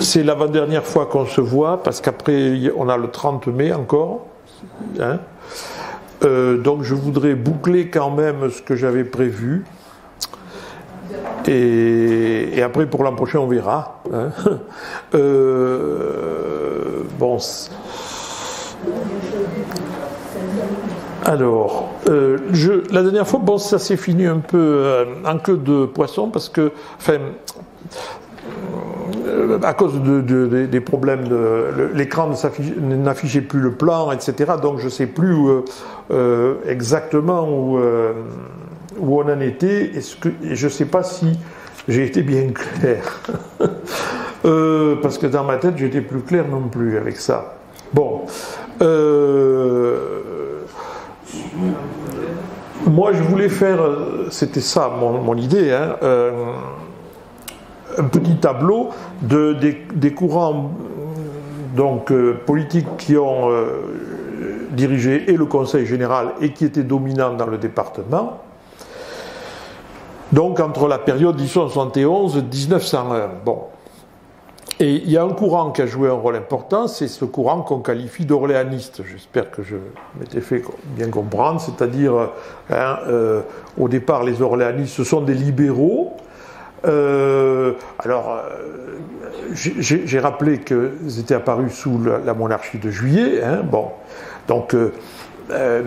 c'est l'avant-dernière fois qu'on se voit, parce qu'après, on a le 30 mai encore. Hein. Donc je voudrais boucler quand même ce que j'avais prévu. Et après, pour l'an prochain, on verra. Hein. Bon. Alors, la dernière fois, bon, ça s'est fini un peu en queue de poisson, parce que, enfin, à cause des problèmes, l'écran n'affichait plus le plan, etc. Donc je ne sais plus exactement où on en était, et je ne sais pas si j'ai été bien clair. Parce que dans ma tête, j'étais plus clair non plus avec ça. Bon. Moi, je voulais faire, c'était ça mon idée, hein, un petit tableau des courants donc, politiques qui ont dirigé et le Conseil général et qui étaient dominants dans le département. Donc entre la période 1871 et 1901. Bon. Et il y a un courant qui a joué un rôle important, c'est ce courant qu'on qualifie d'orléaniste. J'espère que je m'étais fait bien comprendre, c'est-à-dire, hein, au départ, les orléanistes, ce sont des libéraux. J'ai rappelé qu'ils étaient apparus sous la monarchie de Juillet. Hein, bon, donc,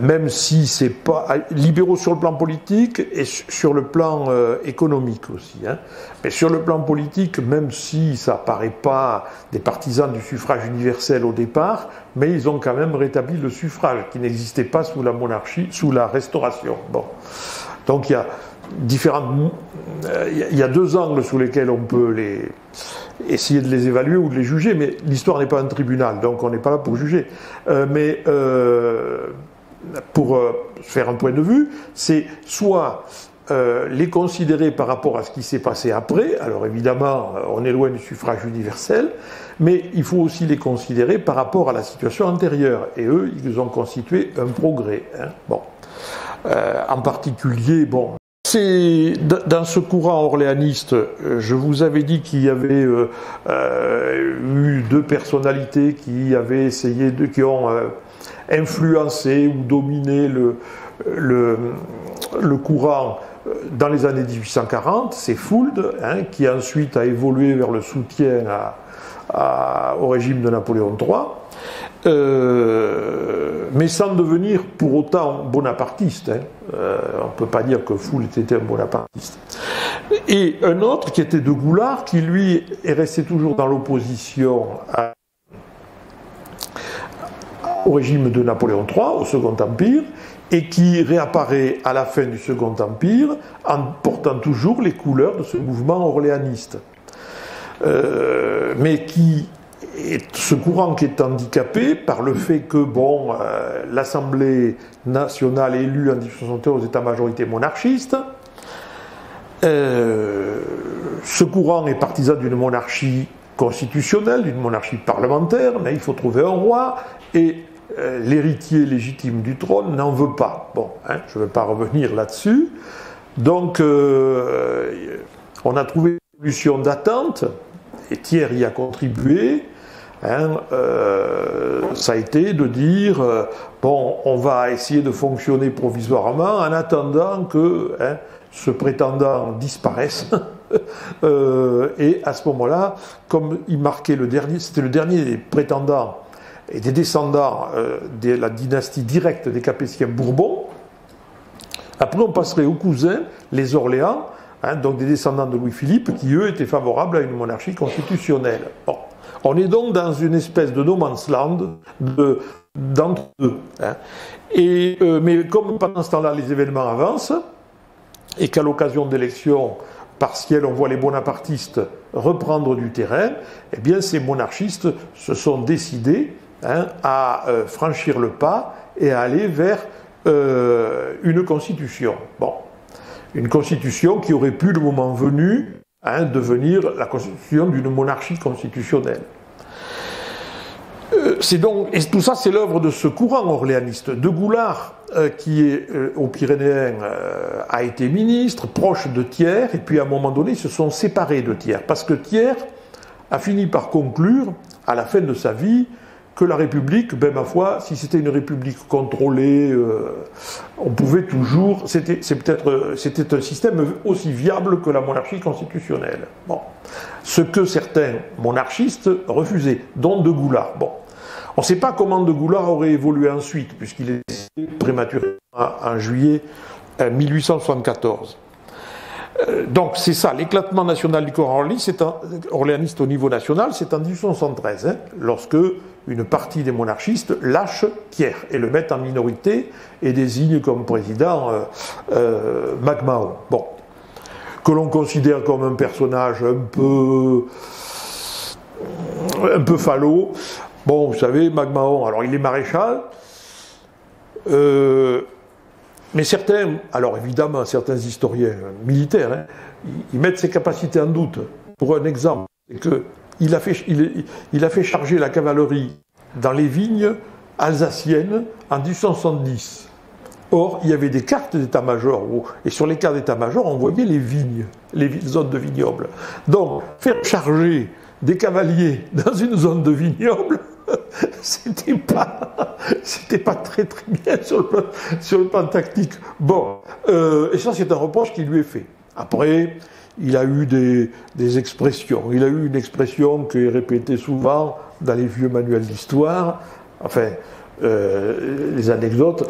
même si c'est pas libéraux sur le plan politique et sur le plan économique aussi, hein. Mais sur le plan politique, même si ça paraît pas des partisans du suffrage universel au départ, mais ils ont quand même rétabli le suffrage qui n'existait pas sous la monarchie, sous la Restauration. Bon, donc il y a deux angles sous lesquels on peut essayer de les évaluer ou de les juger, mais l'histoire n'est pas un tribunal, donc on n'est pas là pour juger. Pour faire un point de vue, c'est soit les considérer par rapport à ce qui s'est passé après, alors évidemment on est loin du suffrage universel, mais il faut aussi les considérer par rapport à la situation antérieure, et eux, ils ont constitué un progrès. Hein. Bon. En particulier, bon, c'est dans ce courant orléaniste, je vous avais dit qu'il y avait eu deux personnalités qui avaient essayé qui ont influencé ou dominé le courant dans les années 1840, c'est Fuld, hein, qui ensuite a évolué vers le soutien au régime de Napoléon III, mais sans devenir pour autant bonapartiste. Hein. On ne peut pas dire que Fuld était un bonapartiste. Et un autre qui était de Goulard, qui lui est resté toujours dans l'opposition au régime de Napoléon III, au Second Empire, et qui réapparaît à la fin du Second Empire en portant toujours les couleurs de ce mouvement orléaniste. Mais ce courant qui est handicapé par le fait que l'Assemblée nationale élue en 1871 est à majorité monarchiste. Ce courant est partisan d'une monarchie constitutionnelle, d'une monarchie parlementaire, mais il faut trouver un roi, et l'héritier légitime du trône n'en veut pas. Bon, hein, je ne vais pas revenir là-dessus. Donc, on a trouvé une solution d'attente, et Thiers y a contribué. Hein, ça a été de dire on va essayer de fonctionner provisoirement en attendant que ce prétendant disparaisse. Et à ce moment-là, comme il marquait c'était le dernier des prétendants et des descendants de la dynastie directe des Capétiens Bourbons, après on passerait aux cousins, les Orléans, hein, donc des descendants de Louis-Philippe, qui eux étaient favorables à une monarchie constitutionnelle. Bon. On est donc dans une espèce de no man's land d'entre deux. Hein. Mais comme pendant ce temps-là les événements avancent, et qu'à l'occasion d'élections partielles on voit les bonapartistes reprendre du terrain, eh bien ces monarchistes se sont décidés à franchir le pas et à aller vers une constitution. Bon. Une constitution qui aurait pu, le moment venu, devenir la constitution d'une monarchie constitutionnelle. Et tout ça, c'est l'œuvre de ce courant orléaniste. De Goulard, qui est aux Pyrénéens, a été ministre, proche de Thiers, et puis à un moment donné, ils se sont séparés de Thiers, parce que Thiers a fini par conclure, à la fin de sa vie, que la République, ben ma foi, si c'était une République contrôlée, on pouvait toujours, c'était un système aussi viable que la monarchie constitutionnelle. Bon. Ce que certains monarchistes refusaient, dont de Goulard. Bon. On ne sait pas comment de Goulard aurait évolué ensuite, puisqu'il est décédé prématurément en juillet 1874. Donc c'est ça, l'éclatement national du corps orléaniste au niveau national, c'est en 1873, hein, lorsque une partie des monarchistes lâche Thiers et le mettent en minorité et désigne comme président MacMahon. Bon, que l'on considère comme un personnage un peu falot. Bon, vous savez, MacMahon, alors il est maréchal. Mais certains, alors évidemment, certains historiens militaires, hein, ils mettent ses capacités en doute. Pour un exemple, c'est qu'il a fait charger la cavalerie dans les vignes alsaciennes en 1870. Or, il y avait des cartes d'état-major, et sur les cartes d'état-major, on voyait les vignes, les zones de vignobles. Donc, faire charger des cavaliers dans une zone de vignoble, c'était pas très bien sur le plan tactique. Bon, et ça c'est un reproche qui lui est fait. Après, il a eu des expressions. Il a eu une expression qui est répétée souvent dans les vieux manuels d'histoire. Enfin, les anecdotes.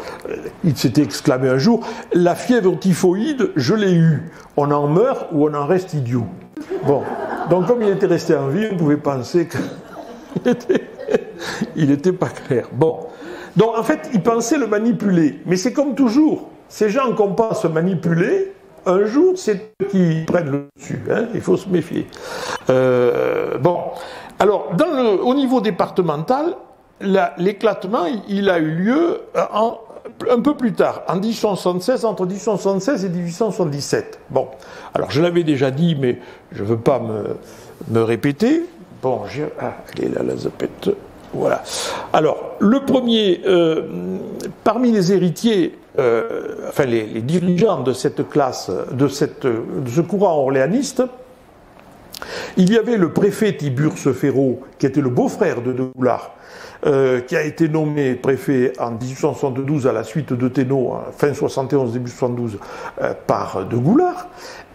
Il s'était exclamé un jour: la fièvre typhoïde, je l'ai eue. On en meurt ou on en reste idiot. Bon, donc comme il était resté en vie, on pouvait penser qu'il n'était pas clair. Bon. Donc en fait, il pensait le manipuler. Mais c'est comme toujours. Ces gens qu'on pense manipuler, un jour, c'est eux qui prennent le dessus. Hein, il faut se méfier. Bon. Alors, au niveau départemental, l'éclatement, il a eu lieu un peu plus tard, en 1876, entre 1876 et 1877. Bon. Alors, je l'avais déjà dit, mais je ne veux pas me répéter. Bon, elle est là, la zapette. Voilà. Alors, le premier, parmi les héritiers, enfin les dirigeants de cette classe, de ce courant orléaniste, il y avait le préfet Tiburce Féraud, qui était le beau-frère de Goulard, qui a été nommé préfet en 1872 à la suite de Thénault, fin 71, début 72, par de Goulard,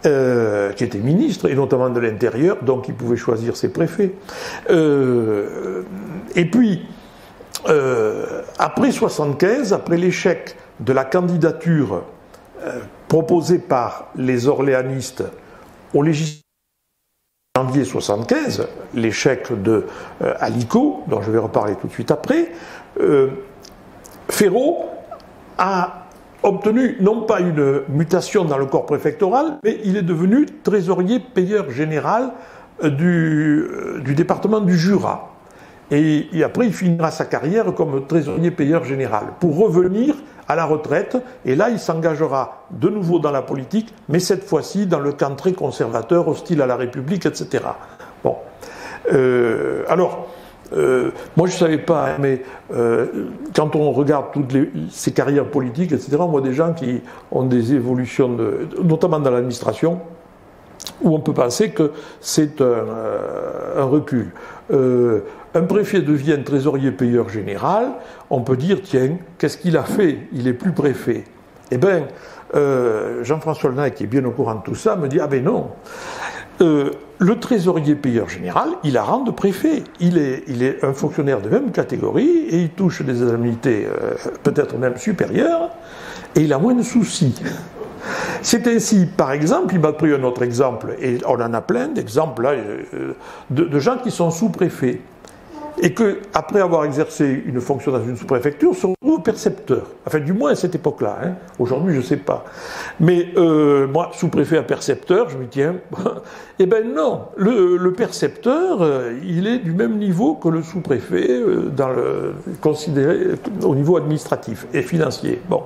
qui était ministre, et notamment de l'Intérieur, donc il pouvait choisir ses préfets. Et puis, après 75, après l'échec de la candidature proposée par les orléanistes aux législatives de janvier 75, l'échec de Allico, dont je vais reparler tout de suite après, Féraud a obtenu non pas une mutation dans le corps préfectoral, mais il est devenu trésorier payeur général du département du Jura. Et après, il finira sa carrière comme trésorier payeur général, pour revenir à la retraite, et là, il s'engagera de nouveau dans la politique, mais cette fois-ci dans le camp très conservateur, hostile à la République, etc. Bon. Alors, moi je ne savais pas, mais quand on regarde toutes ces carrières politiques, etc., on voit des gens qui ont des évolutions, notamment dans l'administration, où on peut penser que c'est un recul. Un préfet devient trésorier payeur général, on peut dire, tiens, qu'est-ce qu'il a fait? Il est plus préfet. Eh bien, Jean-François Lenay, qui est bien au courant de tout ça, me dit, ah ben non, le trésorier payeur général, il a rang de préfet. Il est un fonctionnaire de même catégorie, et il touche des indemnités peut-être même supérieures, et il a moins de soucis. C'est ainsi, par exemple, il m'a pris un autre exemple, et on en a plein d'exemples là, de gens qui sont sous-préfets, et que, après avoir exercé une fonction dans une sous-préfecture, se retrouvent percepteurs. Enfin, du moins à cette époque-là. Hein. Aujourd'hui, je ne sais pas. Mais moi, sous-préfet à percepteur, je me dis, tiens, eh bien non, le percepteur, il est du même niveau que le sous-préfet, considéré au niveau administratif et financier. Bon.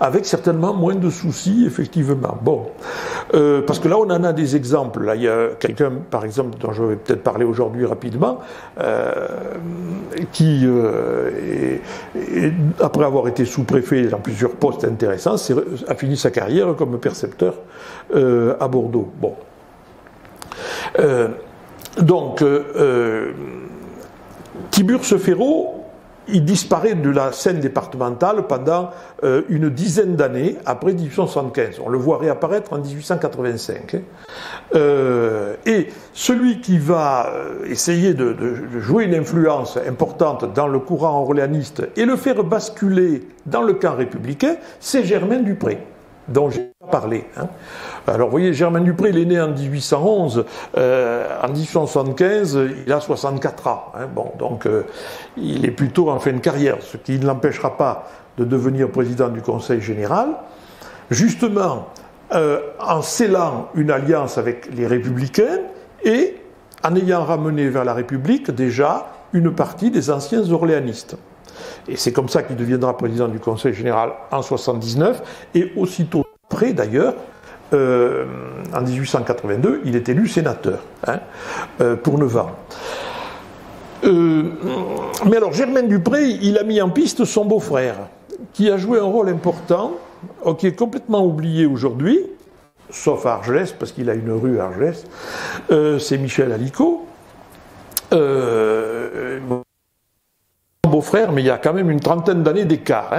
Avec certainement moins de soucis, effectivement. Bon, parce que là, on en a des exemples. Là, il y a quelqu'un, par exemple, dont je vais peut-être parler aujourd'hui rapidement, qui, après avoir été sous-préfet dans plusieurs postes intéressants, a fini sa carrière comme percepteur à Bordeaux. Bon. Donc, Tiburce Féraud, il disparaît de la scène départementale pendant une dizaine d'années après 1875. On le voit réapparaître en 1885. Et celui qui va essayer de jouer une influence importante dans le courant orléaniste et le faire basculer dans le camp républicain, c'est Germain Dupré, dont j'ai parlé. Alors vous voyez, Germain Dupré, il est né en 1811, en 1875, il a 64 ans. Bon, donc il est plutôt en fin de carrière, ce qui ne l'empêchera pas de devenir président du Conseil général, justement en scellant une alliance avec les Républicains et en ayant ramené vers la République déjà une partie des anciens orléanistes. Et c'est comme ça qu'il deviendra président du Conseil général en 1979, et aussitôt après d'ailleurs, en 1882, il est élu sénateur pour 9 ans. Mais alors Germain Dupré, il a mis en piste son beau-frère, qui a joué un rôle important, qui est complètement oublié aujourd'hui, sauf à Argelès, parce qu'il a une rue à Argelès, c'est Michel Alicot. Beau-frère, mais il y a quand même une trentaine d'années d'écart.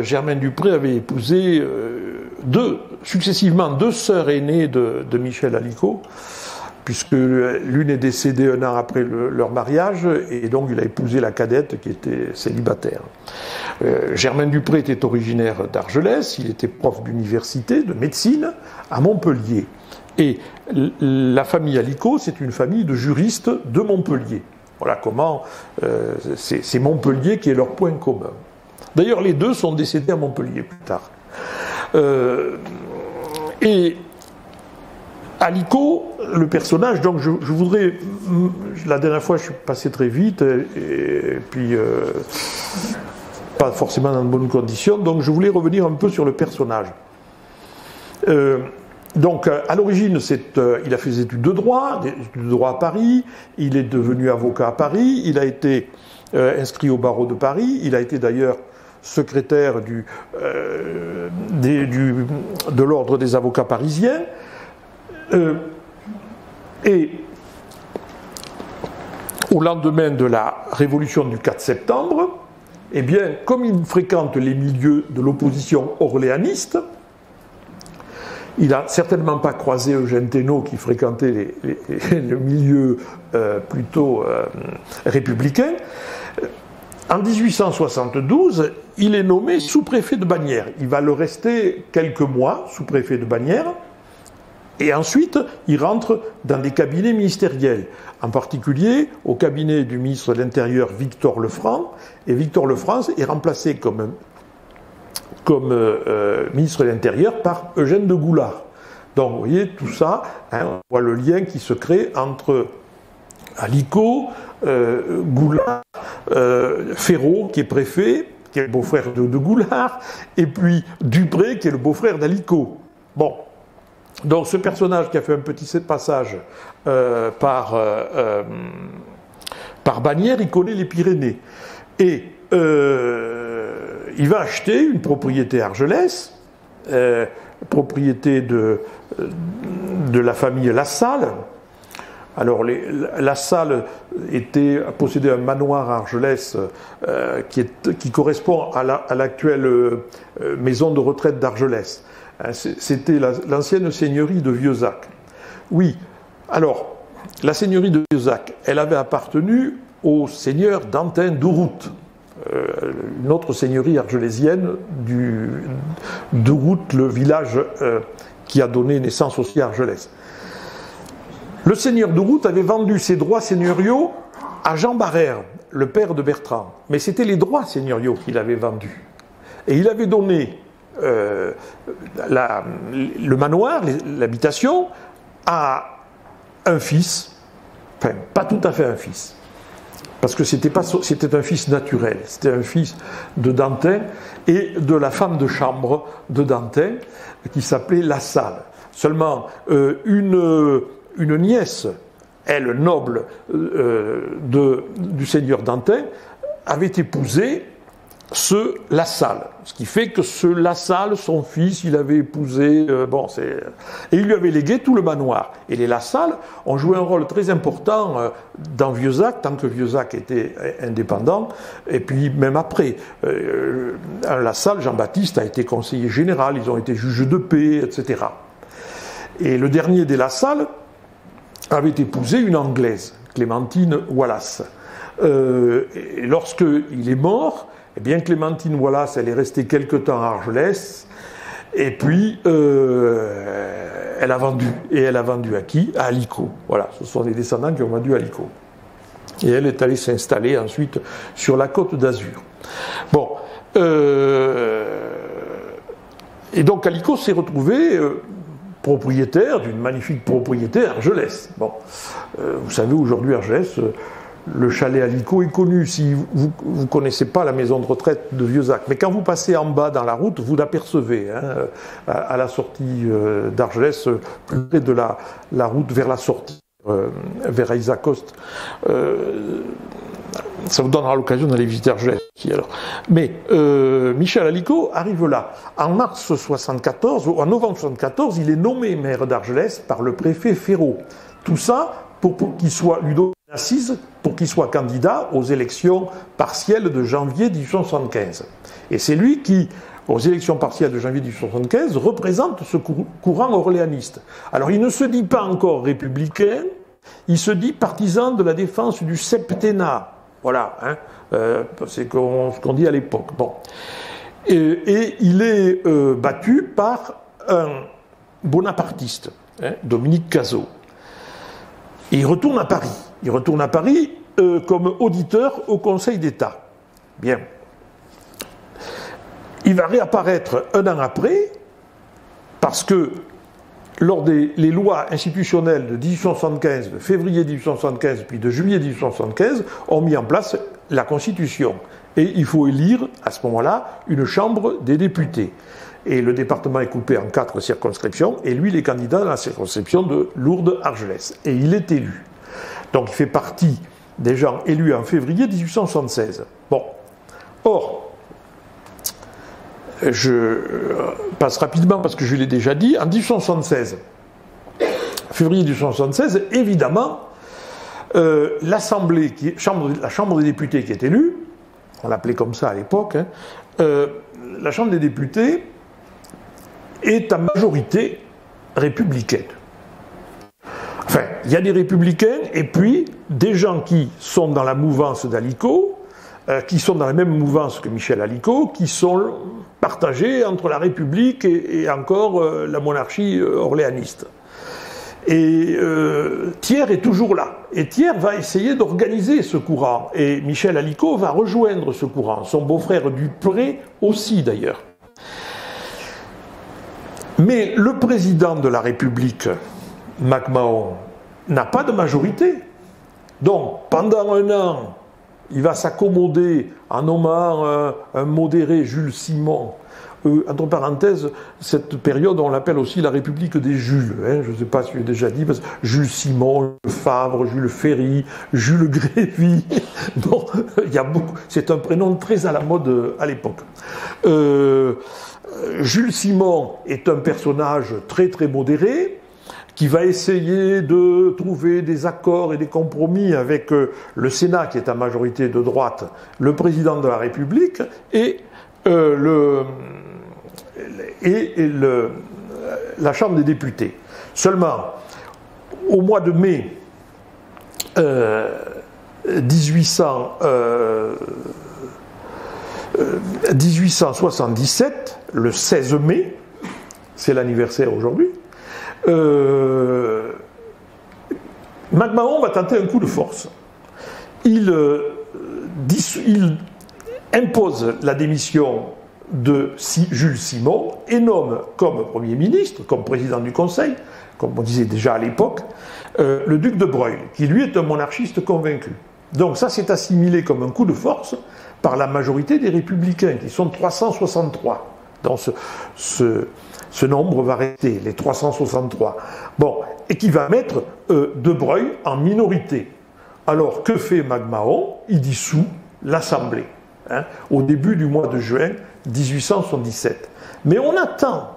Germain Dupré avait épousé successivement deux sœurs aînées de Michel Alicot, puisque l'une est décédée un an après leur mariage, et donc il a épousé la cadette qui était célibataire. Germain Dupré était originaire d'Argelès, il était prof d'université, de médecine, à Montpellier. Et la famille Alicot, c'est une famille de juristes de Montpellier. Voilà comment c'est Montpellier qui est leur point commun. D'ailleurs, les deux sont décédés à Montpellier plus tard. Et Alicot, le personnage, donc je voudrais, la dernière fois je suis passé très vite, et puis pas forcément dans de bonnes conditions, donc je voulais revenir un peu sur le personnage. Donc, à l'origine, il a fait des études de droit à Paris, il est devenu avocat à Paris, il a été inscrit au barreau de Paris, il a été d'ailleurs secrétaire de l'ordre des avocats parisiens, et au lendemain de la révolution du 4 septembre, eh bien, comme il fréquente les milieux de l'opposition orléaniste, il n'a certainement pas croisé Eugène Thénault qui fréquentait le milieu plutôt républicain. En 1872, il est nommé sous-préfet de Bagnères. Il va le rester quelques mois, sous-préfet de Bagnères, et ensuite il rentre dans des cabinets ministériels, en particulier au cabinet du ministre de l'Intérieur Victor Lefranc, et Victor Lefranc est remplacé comme ministre de l'Intérieur par Eugène de Goulard. Donc vous voyez tout ça, on voit le lien qui se crée entre Alicot, Goulard, Féraud qui est préfet, qui est le beau-frère de Goulard, et puis Dupré qui est le beau-frère d'Alicot. Bon, donc ce personnage qui a fait un petit passage par Bagnères, il connaît les Pyrénées. Et il va acheter une propriété à Argelès, propriété de la famille Lassalle. Alors Lassalle possédait un manoir à Argelès qui correspond à l'actuelle maison de retraite d'Argelès. C'était l'ancienne seigneurie de Vieuzac. Oui, alors la seigneurie de Vieuzac, elle avait appartenu au seigneur d'Antin d'Ouroute, une autre seigneurie argelésienne d'Ouroute, le village qui a donné naissance aussi à Argelès. Le seigneur d'Ouroute avait vendu ses droits seigneuriaux à Jean Barrère, le père de Bertrand. Mais c'était les droits seigneuriaux qu'il avait vendus. Et il avait donné le manoir, l'habitation, à un fils, enfin pas tout à fait un fils, parce que c'était un fils naturel, c'était un fils de Dantin et de la femme de chambre de Dantin qui s'appelait Lassalle. Seulement une nièce, elle noble du seigneur Dantin, avait épousé ce Lassalle. Ce qui fait que ce Lassalle, son fils, il avait épousé, et il lui avait légué tout le manoir. Et les Lassalle ont joué un rôle très important dans Vieuzac, tant que Vieuzac était indépendant, et puis même après. Lassalle, Jean-Baptiste, a été conseiller général, ils ont été juges de paix, etc. Et le dernier des Lassalle avait épousé une Anglaise, Clémentine Wallace. Et lorsqu'il est mort, eh bien, Clémentine Wallace, elle est restée quelque temps à Argelès, et puis elle a vendu. Et elle a vendu à qui? À Alicot. Voilà, ce sont les descendants qui ont vendu à Alicot. Et elle est allée s'installer ensuite sur la Côte d'Azur. Bon. Et donc Alicot s'est retrouvé propriétaire d'une magnifique propriété à Argelès. Bon. Vous savez, aujourd'hui, Argelès... le chalet Alicot est connu, si vous ne connaissez pas la maison de retraite de Vieuzac. Mais quand vous passez en bas dans la route, vous l'apercevez, hein, à la sortie d'Argelès, plus près de la route vers la sortie, vers Isaac-Coste. Ça vous donnera l'occasion d'aller visiter Argelès. Mais Michel Alicot arrive là. En mars 74, ou en novembre 74, il est nommé maire d'Argelès par le préfet Ferraud. Tout ça pour qu'il soit Ludo assise pour qu'il soit candidat aux élections partielles de janvier 1875. Et c'est lui qui, aux élections partielles de janvier 1875, représente ce courant orléaniste. Alors il ne se dit pas encore républicain, il se dit partisan de la défense du septennat. Voilà, hein, c'est ce qu'on dit à l'époque. Bon. Et il est battu par un bonapartiste, hein, Dominique Cazot. Et il retourne à Paris. Il retourne à Paris comme auditeur au Conseil d'État. Bien. Il va réapparaître un an après, parce que lors des lois institutionnelles de 1875, de février 1875, puis de juillet 1875, ont mis en place la Constitution. Et il faut élire, à ce moment-là, une Chambre des députés. Et le département est coupé en 4 circonscriptions, et lui, il est candidat dans la circonscription de Lourdes-Argelès. Et il est élu. Donc il fait partie des gens élus en février 1876. Bon. Or, je passe rapidement parce que je l'ai déjà dit, en 1876, février 1876, évidemment, la Chambre des députés qui est élue, on l'appelait comme ça à l'époque, hein, la Chambre des députés est à majorité républicaine. Enfin, il y a des républicains et puis des gens qui sont dans la mouvance d'Alicot, qui sont dans la même mouvance que Michel Alicot, qui sont partagés entre la République et encore la monarchie orléaniste. Et Thiers est toujours là. Et Thiers va essayer d'organiser ce courant. Et Michel Alicot va rejoindre ce courant. Son beau-frère Dupré aussi, d'ailleurs. Mais le président de la République, MacMahon, n'a pas de majorité. Donc, pendant un an, il va s'accommoder en nommant un modéré, Jules Simon. Entre parenthèses, cette période, on l'appelle aussi la République des Jules. Hein, je ne sais pas si je l'ai déjà dit, parce que Jules Simon, Jules Favre, Jules Ferry, Jules Grévy. Bon, il y a beaucoup. C'est un prénom très à la mode à l'époque. Jules Simon est un personnage très très modéré, qui va essayer de trouver des accords et des compromis avec le Sénat, qui est à majorité de droite, le président de la République, et la Chambre des députés. Seulement, au mois de mai 1877, le 16 mai, c'est l'anniversaire aujourd'hui, MacMahon va tenter un coup de force. Il impose la démission de Jules Simon et nomme comme Premier ministre, comme président du Conseil, comme on disait déjà à l'époque, le duc de Broglie, qui lui est un monarchiste convaincu. Donc ça s'est assimilé comme un coup de force par la majorité des républicains, qui sont 363. Donc ce nombre va rester, les 363. Bon, et qui va mettre de Broglie en minorité. Alors, que fait MacMahon? Il dissout l'Assemblée. hein, au début du mois de juin 1877. Mais on attend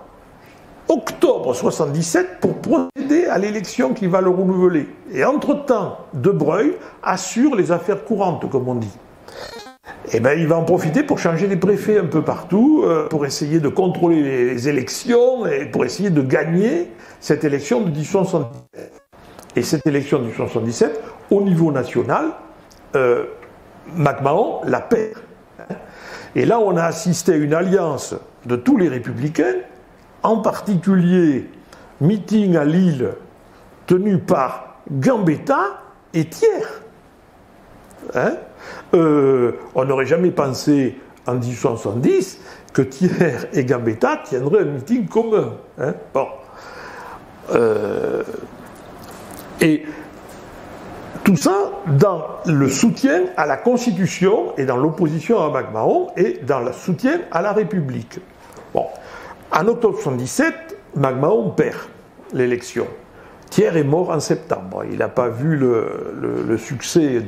octobre 77 pour procéder à l'élection qui va le renouveler. Et entre-temps, De Broglie assure les affaires courantes, comme on dit. Et bien, il va en profiter pour changer les préfets un peu partout, pour essayer de contrôler les élections et pour essayer de gagner cette élection de 1877. Et cette élection de 1877, au niveau national, McMahon la perd. Et là, on a assisté à une alliance de tous les républicains, en particulier meeting à Lille tenu par Gambetta et Thiers. Hein, on n'aurait jamais pensé en 1870 que Thiers et Gambetta tiendraient un meeting commun. Hein, bon. Et tout ça dans le soutien à la Constitution et dans l'opposition à McMahon et dans le soutien à la République. Bon. En octobre 1977, McMahon perd l'élection. Thiers est mort en septembre. Il n'a pas vu le succès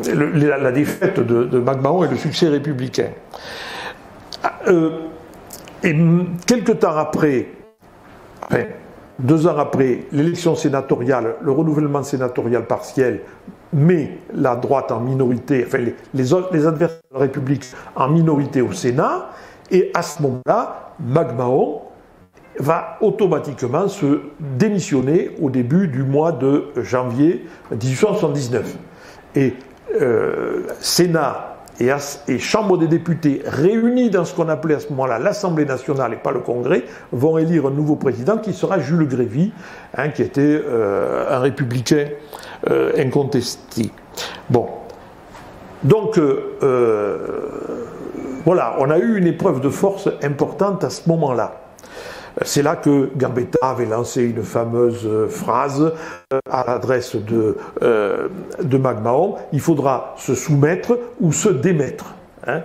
la défaite de McMahon et le succès républicain. Et quelque temps après, 2 ans après, l'élection sénatoriale, le renouvellement sénatorial partiel met la droite en minorité, enfin les adversaires de la République en minorité au Sénat, et à ce moment-là, McMahon va automatiquement se démissionner au début du mois de janvier 1879. Et Sénat et Chambre des députés réunis dans ce qu'on appelait à ce moment-là l'Assemblée nationale et pas le Congrès, vont élire un nouveau président qui sera Jules Grévy, hein, qui était un républicain incontesté. Bon. Donc, voilà, on a eu une épreuve de force importante à ce moment-là. C'est là que Gambetta avait lancé une fameuse phrase à l'adresse de McMahon: il faudra se soumettre ou se démettre. Hein.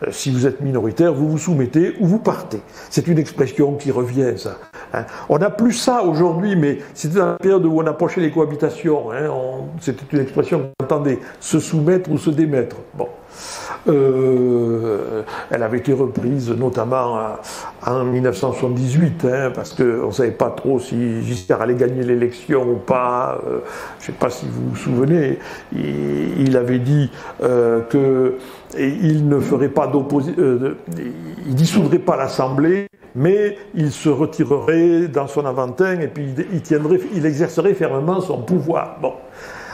Si vous êtes minoritaire, vous vous soumettez ou vous partez. C'est une expression qui revient, ça. Hein. On n'a plus ça aujourd'hui, mais c'était dans la période où on approchait les cohabitations. Hein. C'était une expression qu'on entendait: se soumettre ou se démettre. Bon. Elle avait été reprise notamment en 1978, hein, parce qu'on ne savait pas trop si Giscard allait gagner l'élection ou pas. Je ne sais pas si vous vous souvenez, il avait dit qu'il ne ferait pas il dissoudrait pas l'Assemblée, mais il se retirerait dans son Aventin et puis il exercerait fermement son pouvoir. Bon.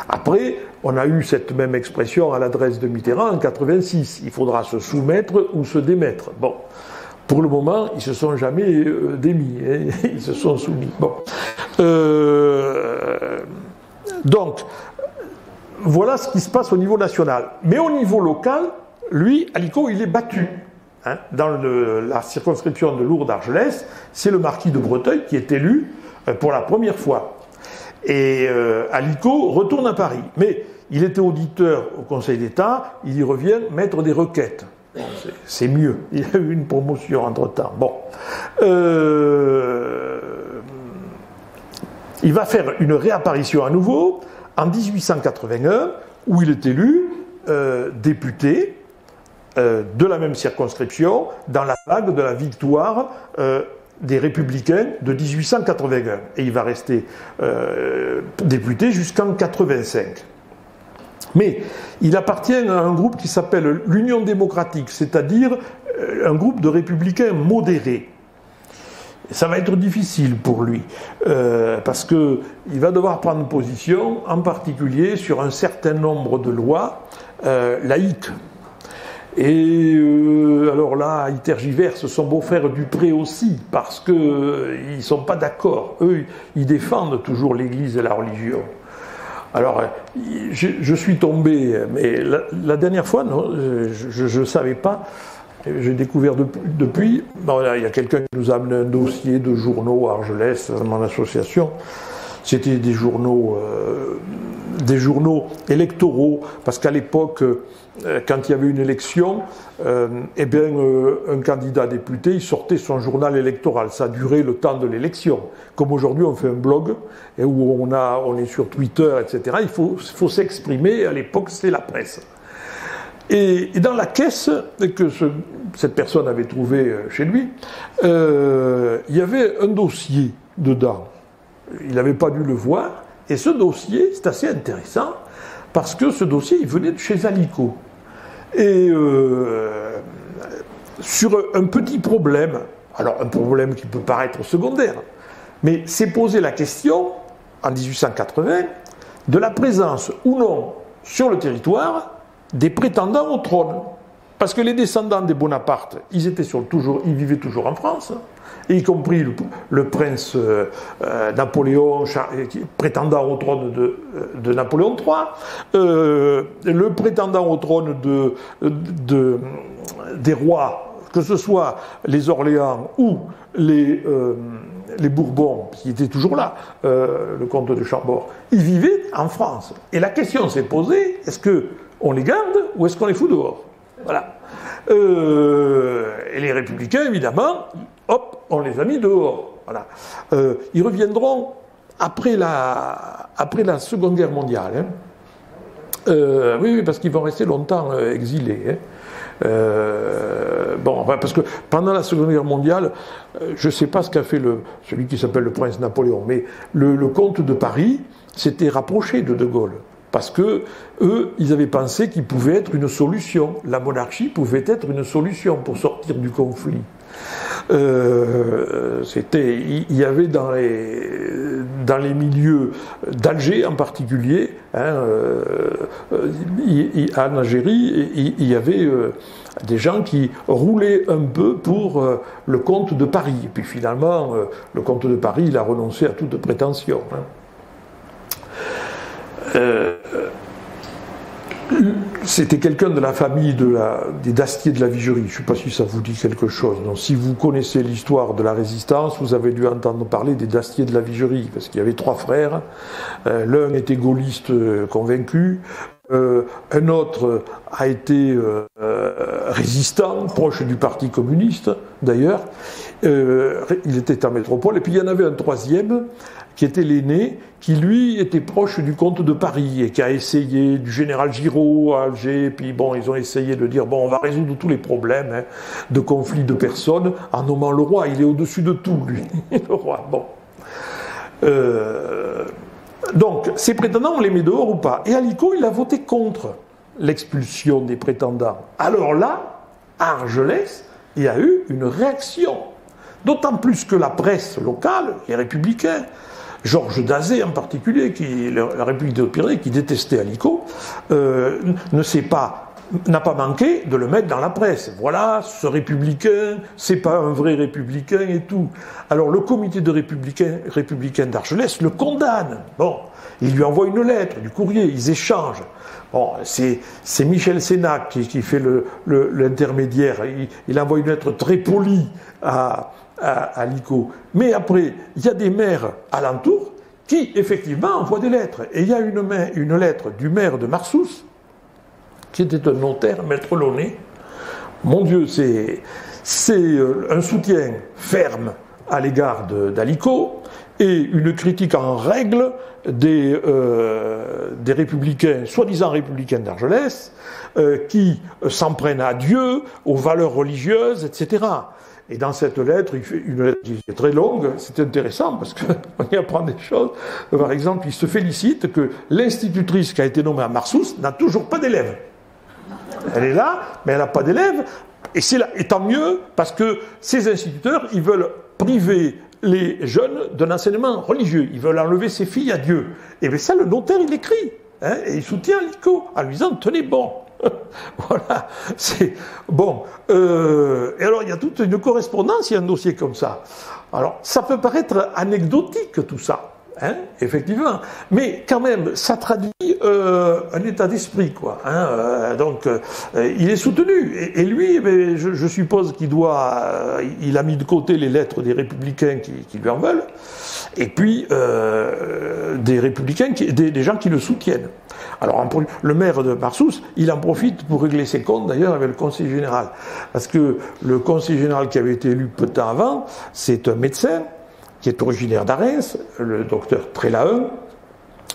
Après, on a eu cette même expression à l'adresse de Mitterrand en 86. Il faudra se soumettre ou se démettre. Bon, pour le moment, ils ne se sont jamais démis, hein, ils se sont soumis. Bon. Donc, voilà ce qui se passe au niveau national. Mais au niveau local, lui, Allico, il est battu. Hein, dans la circonscription de Lourdes-Argelès, c'est le marquis de Breteuil qui est élu pour la première fois. Et Allico retourne à Paris. Mais il était auditeur au Conseil d'État, il y revient maître des requêtes. C'est mieux, il y a eu une promotion entre-temps. Bon. Il va faire une réapparition à nouveau en 1881, où il est élu député de la même circonscription, dans la vague de la victoire des Républicains de 1881. Et il va rester député jusqu'en 85. Mais il appartient à un groupe qui s'appelle l'Union démocratique, c'est-à-dire un groupe de républicains modérés. Ça va être difficile pour lui, parce qu'il va devoir prendre position, en particulier sur un certain nombre de lois laïques. Et alors là, ils tergiversent, son beau-frère Dupré aussi, parce qu'ils ne sont pas d'accord. Eux, ils défendent toujours l'Église et la religion. Alors, je suis tombé, mais la dernière fois, non, je ne savais pas, j'ai découvert depuis, il y a quelqu'un qui nous a amené un dossier de journaux à Argelès, mon association. C'était des journaux électoraux, parce qu'à l'époque, quand il y avait une élection, un candidat député, il sortait son journal électoral. Ça durait le temps de l'élection. Comme aujourd'hui, on fait un blog, et où on est sur Twitter, etc. Il faut s'exprimer. À l'époque, c'était la presse. Et dans la caisse que cette personne avait trouvée chez lui, il y avait un dossier dedans. Il n'avait pas dû le voir. Et ce dossier, c'est assez intéressant, parce que ce dossier, il venait de chez Alico. Et sur un petit problème, alors un problème qui peut paraître secondaire, mais s'est posé la question, en 1880, de la présence ou non sur le territoire des prétendants au trône. Parce que les descendants des Bonaparte, ils vivaient toujours en France, et y compris le prince Napoléon, prétendant au trône de Napoléon III, le prétendant au trône des rois, que ce soit les Orléans ou les Bourbons, qui étaient toujours là, le comte de Chambord, ils vivaient en France. Et la question s'est posée, est-ce qu'on les garde ou est-ce qu'on les fout dehors? Voilà. Et les républicains, évidemment, hop, on les a mis dehors. Voilà. Ils reviendront après la Seconde Guerre mondiale. Hein. Oui, parce qu'ils vont rester longtemps exilés. Hein. Parce que pendant la Seconde Guerre mondiale, je ne sais pas ce qu'a fait celui qui s'appelle le prince Napoléon, mais le comte de Paris s'était rapproché de Gaulle. Parce que eux, ils avaient pensé qu'il pouvait être une solution. La monarchie pouvait être une solution pour sortir du conflit. Il y avait dans les milieux d'Alger en particulier, hein, en Algérie, il y avait des gens qui roulaient un peu pour le comte de Paris. Et puis finalement, le comte de Paris, il a renoncé à toute prétention. Hein. C'était quelqu'un de la famille des Dastier de la Vigerie. Je ne sais pas si ça vous dit quelque chose. Donc, si vous connaissez l'histoire de la Résistance, vous avez dû entendre parler des Dastier de la Vigerie, parce qu'il y avait 3 frères. L'un était gaulliste convaincu. Un autre a été résistant, proche du Parti communiste d'ailleurs. Il était en métropole. Et puis il y en avait un troisième qui était l'aîné, qui lui était proche du comte de Paris et qui a essayé, du général Giraud à Alger, puis bon, ils ont essayé de dire, bon, on va résoudre tous les problèmes hein, de conflits de personnes en nommant le roi. Il est au-dessus de tout, lui, le roi. Bon. Donc, ces prétendants, on les met dehors ou pas? Et Alico, il a voté contre l'expulsion des prétendants. Alors là, à Argelès, il y a eu une réaction. D'autant plus que la presse locale, les Républicains, Georges Dazé en particulier, la République des Pyrénées, qui détestait Alico, n'a pas manqué de le mettre dans la presse. Voilà, ce républicain, c'est pas un vrai républicain et tout. Alors le comité de républicains d'Argelès le condamne. Bon, il lui envoie une lettre, du courrier, ils échangent. Bon, c'est Michel Sénac qui fait l'intermédiaire. Il envoie une lettre très polie à Alico. Mais après, il y a des maires alentours qui, effectivement, envoient des lettres. Et il y a une lettre du maire de Marsous, qui était un notaire, maître Launay. Mon Dieu, c'est un soutien ferme à l'égard d'Alico et une critique en règle des républicains, soi-disant républicains d'Argelès, qui s'en prennent à Dieu, aux valeurs religieuses, etc. Et dans cette lettre, il fait une lettre qui est très longue, c'est intéressant parce qu'on y apprend des choses. Par exemple, il se félicite que l'institutrice qui a été nommée à Marsous n'a toujours pas d'élèves. Elle est là, mais elle n'a pas d'élèves. Et tant mieux, parce que ces instituteurs, ils veulent priver les jeunes d'un enseignement religieux. Ils veulent enlever ses filles à Dieu. Et bien ça, le notaire, il écrit. Hein, et il soutient Alico en lui disant, tenez bon. Voilà, c'est bon. Et alors, il y a toute une correspondance, il y a un dossier comme ça. Alors, ça peut paraître anecdotique, tout ça. Hein, effectivement, mais quand même, ça traduit un état d'esprit, quoi. Hein, donc, il est soutenu. Et lui, eh je suppose qu'il il a mis de côté les lettres des républicains qui lui en veulent, et puis des républicains, des gens qui le soutiennent. Alors, le maire de Marsous, il en profite pour régler ses comptes, d'ailleurs, avec le conseil général. Parce que le conseil général qui avait été élu peu de temps avant, c'est un médecin qui est originaire d'Arens, le docteur Trélaeu,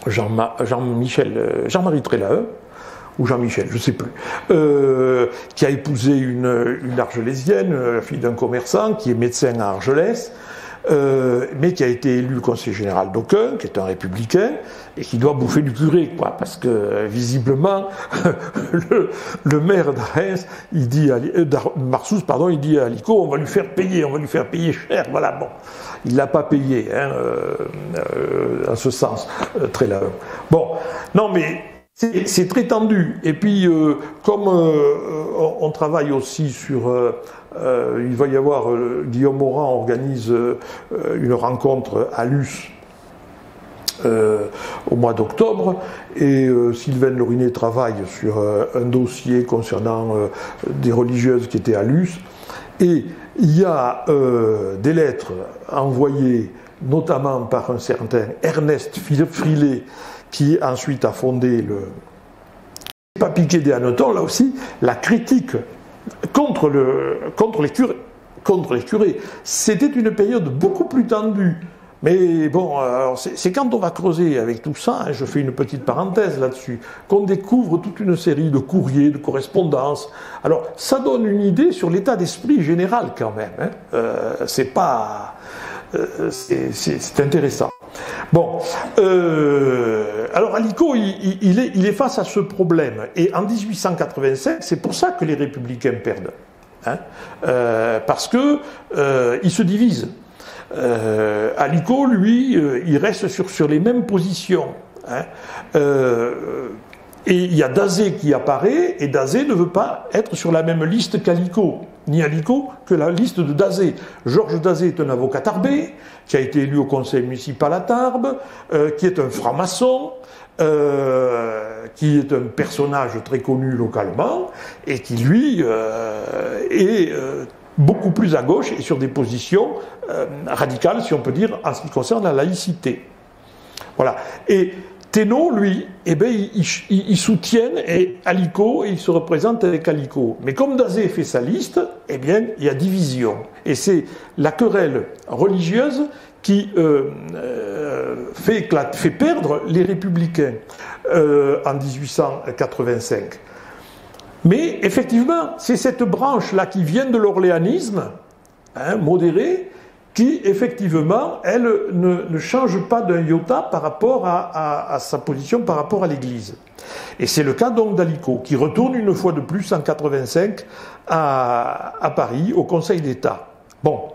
Jean-Marie Trélaeu, ou Jean-Michel, je ne sais plus, qui a épousé une argelésienne, la fille d'un commerçant, qui est médecin à Argelès, mais qui a été élu conseiller général d'Aucun, qui est un républicain, et qui doit bouffer du curé, quoi, parce que visiblement, le maire d'Arens, Marsous, pardon, il dit à Alicot, on va lui faire payer cher, voilà, bon. Il l'a pas payé, hein, en ce sens, très là. Bon, non, mais c'est très tendu. Et puis, comme on travaille aussi sur... il va y avoir... Guillaume Morand organise une rencontre à Luce au mois d'octobre, et Sylvain Lorinet travaille sur un dossier concernant des religieuses qui étaient à Luce. Et il y a des lettres envoyées notamment par un certain Ernest Frilet, qui ensuite a fondé le... Pas piqué des hannetons, là aussi, la critique contre les curés. C'était une période beaucoup plus tendue. Mais bon, c'est quand on va creuser avec tout ça, hein, je fais une petite parenthèse là-dessus, qu'on découvre toute une série de courriers, de correspondances. Alors, ça donne une idée sur l'état d'esprit général quand même. Hein. C'est pas... c'est intéressant. Bon, alors Alicot, il est face à ce problème. Et en 1885, c'est pour ça que les républicains perdent. Hein, parce que ils se divisent. Alicot, lui, il reste sur les mêmes positions. Hein. Et il y a Dazé qui apparaît, et Dazé ne veut pas être sur la même liste qu'Alicot, ni Alicot que la liste de Dazé. Georges Dazé est un avocat tarbé, qui a été élu au conseil municipal à Tarbes, qui est un franc-maçon, qui est un personnage très connu localement, et qui, lui, est beaucoup plus à gauche et sur des positions radicales, si on peut dire, en ce qui concerne la laïcité. Voilà. Et Thénault, lui, eh ben, il soutient Alicot et il se représente avec Alicot. Mais comme Dazé fait sa liste, eh bien, il y a division. Et c'est la querelle religieuse qui fait perdre les républicains en 1885. Mais effectivement, c'est cette branche-là qui vient de l'orléanisme, hein, modéré, qui effectivement, elle ne change pas d'un iota par rapport à sa position par rapport à l'Église. Et c'est le cas donc d'Alicot, qui retourne une fois de plus en 85 à Paris, au Conseil d'État. Bon,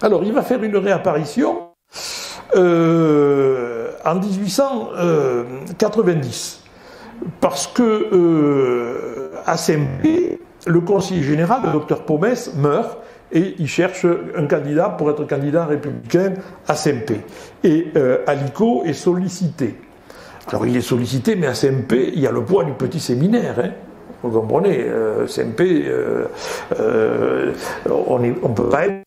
alors il va faire une réapparition en 1890. Parce que à Saint-Pé, le conseiller général, le docteur Pomès, meurt et il cherche un candidat pour être candidat républicain à Saint-Pé. Et Alicot est sollicité. Alors il est sollicité, mais à Saint-Pé, il y a le poids du petit séminaire. Hein. Vous comprenez, Saint-Pé, on ne peut pas être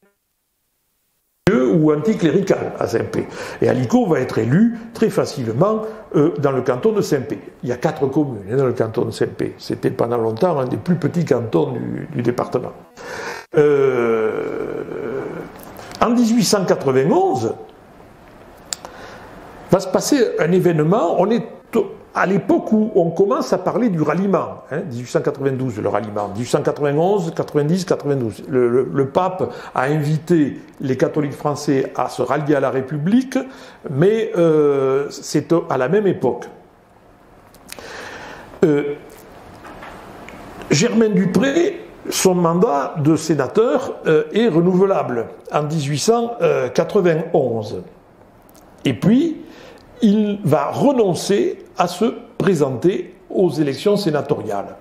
ou anticlérical à Saint-Pé. Et Alicot va être élu très facilement dans le canton de Saint-Pé. Il y a 4 communes dans le canton de Saint-Pé. C'était pendant longtemps un des plus petits cantons du département. En 1891, va se passer un événement. On est à l'époque où on commence à parler du ralliement, hein, 1892, le ralliement, 1891, 90, 92. Le pape a invité les catholiques français à se rallier à la République, mais c'est à la même époque. Germain Dupré, son mandat de sénateur est renouvelable en 1891. Et puis, il va renoncer à se présenter aux élections sénatoriales.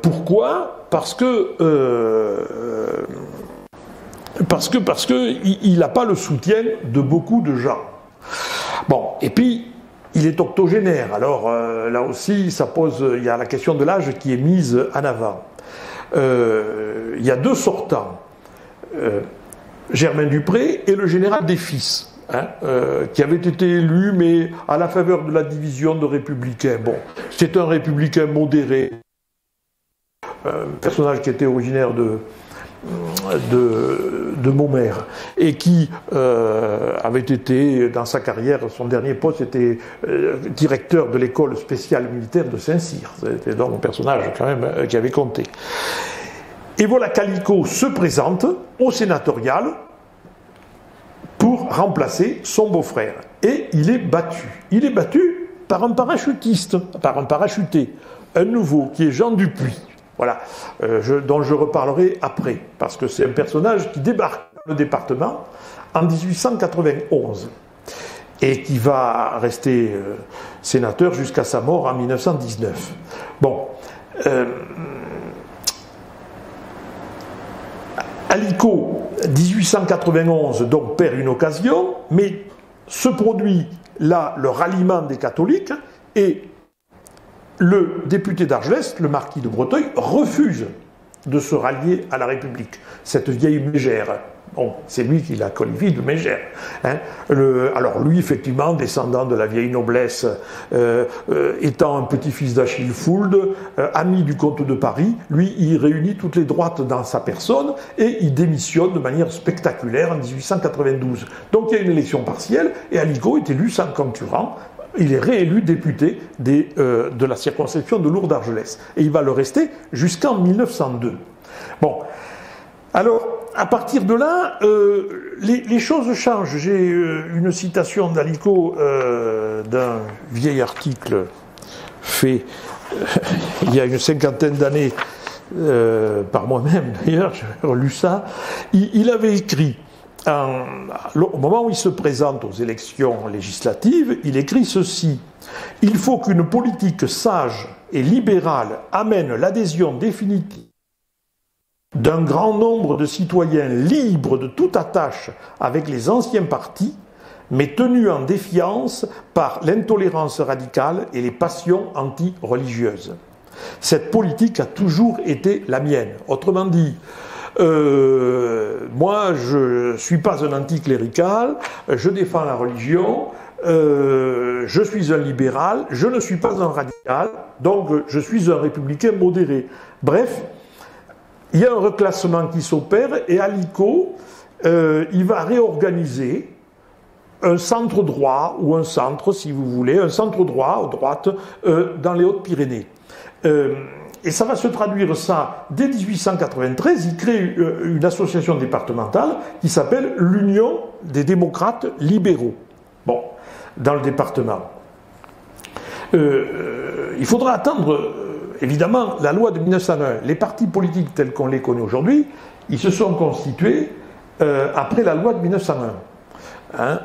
Pourquoi ? Parce que il n'a pas le soutien de beaucoup de gens. Bon, et puis il est octogénaire. Alors là aussi, il y a la question de l'âge qui est mise en avant. Il y a 2 sortants, Germain Dupré et le général Desfils. Hein, qui avait été élu, mais à la faveur de la division de républicains. Bon, c'est un républicain modéré, un personnage qui était originaire de Maumère, et qui avait été, dans sa carrière, son dernier poste était directeur de l'école spéciale militaire de Saint-Cyr. C'était donc un personnage quand même qui avait compté. Et voilà qu'Allico se présente au sénatorial pour remplacer son beau-frère. Et il est battu. Il est battu par un parachutiste, par un parachuté, un nouveau, qui est Jean Dupuis. Voilà, dont je reparlerai après, parce que c'est un personnage qui débarque dans le département en 1891 et qui va rester sénateur jusqu'à sa mort en 1919. Bon, Allico, 1891, donc perd une occasion, mais se produit là le ralliement des catholiques et le député d'Argelès, le marquis de Breteuil, refuse de se rallier à la République, cette vieille mégère. Bon, c'est lui qui la qualifie de mégère. Hein. Alors lui, effectivement, descendant de la vieille noblesse, étant un petit-fils d'Achille Fould, ami du comte de Paris, lui, il réunit toutes les droites dans sa personne et il démissionne de manière spectaculaire en 1892. Donc il y a une élection partielle et Allico est élu sans concurrent. Il est réélu député de la circonscription de Lourdes-Argelès. Et il va le rester jusqu'en 1902. Bon, alors, à partir de là, les choses changent. J'ai une citation d'Allico d'un vieil article fait il y a une cinquantaine d'années, par moi-même d'ailleurs, j'ai relu ça. Il avait écrit, au moment où il se présente aux élections législatives, il écrit ceci: « Il faut qu'une politique sage et libérale amène l'adhésion définitive d'un grand nombre de citoyens libres de toute attache avec les anciens partis, mais tenus en défiance par l'intolérance radicale et les passions anti-religieuses. Cette politique a toujours été la mienne. » Autrement dit, moi, je ne suis pas un anticlérical, je défends la religion, je suis un libéral, je ne suis pas un radical, donc je suis un républicain modéré. Bref, il y a un reclassement qui s'opère et Allico, il va réorganiser un centre droit, ou un centre, si vous voulez, un centre droit, à droite, dans les Hautes-Pyrénées. Et ça va se traduire ça, dès 1893, il crée une association départementale qui s'appelle l'Union des démocrates libéraux. Bon, dans le département. Il faudra attendre, évidemment, la loi de 1901. Les partis politiques tels qu'on les connaît aujourd'hui, ils se sont constitués après la loi de 1901. Hein,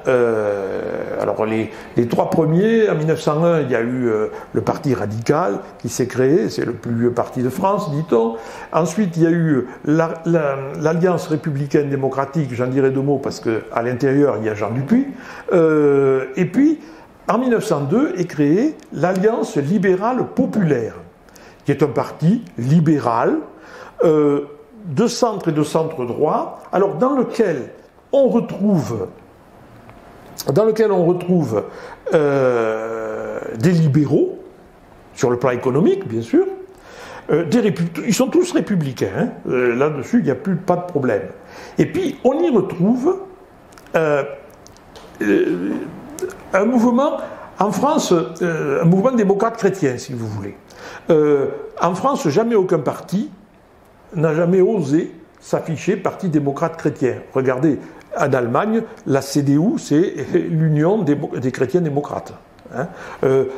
alors les trois premiers, en 1901, il y a eu le Parti radical qui s'est créé, c'est le plus vieux parti de France, dit-on. Ensuite, il y a eu l'Alliance républicaine démocratique, j'en dirai deux mots parce qu'à l'intérieur, il y a Jean Dupuis. Et puis, en 1902, est créée l'Alliance libérale populaire, qui est un parti libéral de centre et de centre droit, alors dans lequel on retrouve des libéraux, sur le plan économique, bien sûr, ils sont tous républicains, hein, là-dessus, il n'y a pas de problème. Et puis, on y retrouve un mouvement, en France, un mouvement démocrate chrétien, si vous voulez. En France, jamais aucun parti n'a jamais osé s'afficher parti démocrate chrétien. Regardez, en Allemagne, la CDU, c'est l'Union des chrétiens démocrates. Hein.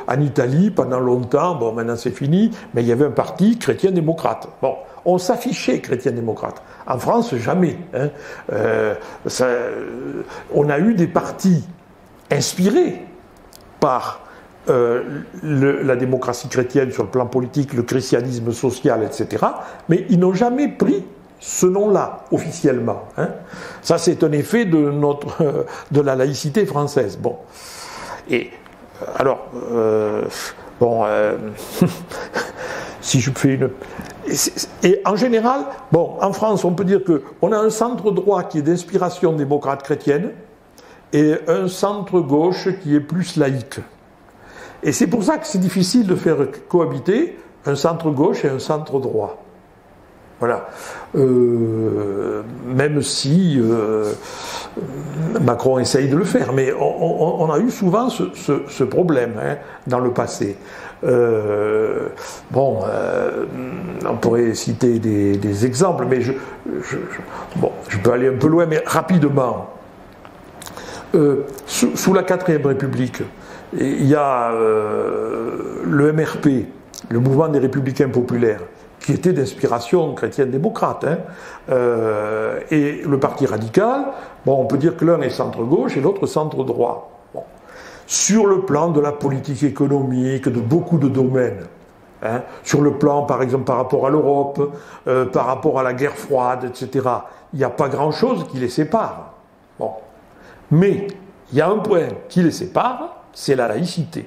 En Italie, pendant longtemps, bon, maintenant c'est fini, mais il y avait un parti chrétien-démocrate. Bon, on s'affichait chrétien-démocrate. En France, jamais. Hein. On a eu des partis inspirés par la démocratie chrétienne sur le plan politique, le christianisme social, etc., mais ils n'ont jamais pris ce nom-là, officiellement. Hein. Ça, c'est un effet de la laïcité française. Bon. Et, alors, si je fais une... Et en général, bon, en France, on peut dire qu'on a un centre droit qui est d'inspiration démocrate chrétienne et un centre gauche qui est plus laïque. Et c'est pour ça que c'est difficile de faire cohabiter un centre gauche et un centre droit. Voilà. Même si Macron essaye de le faire, mais on a eu souvent ce problème dans le passé. On pourrait citer des exemples, mais je peux aller un peu loin, mais rapidement. Sous la 4e République, il y a le MRP, le Mouvement des Républicains Populaires, qui était d'inspiration chrétienne-démocrate, et le Parti radical, on peut dire que l'un est centre-gauche et l'autre centre-droit. Bon. Sur le plan de la politique économique, de beaucoup de domaines, sur le plan, par exemple, par rapport à l'Europe, par rapport à la guerre froide, etc., il n'y a pas grand-chose qui les sépare. Bon. Mais il y a un point qui les sépare, c'est la laïcité.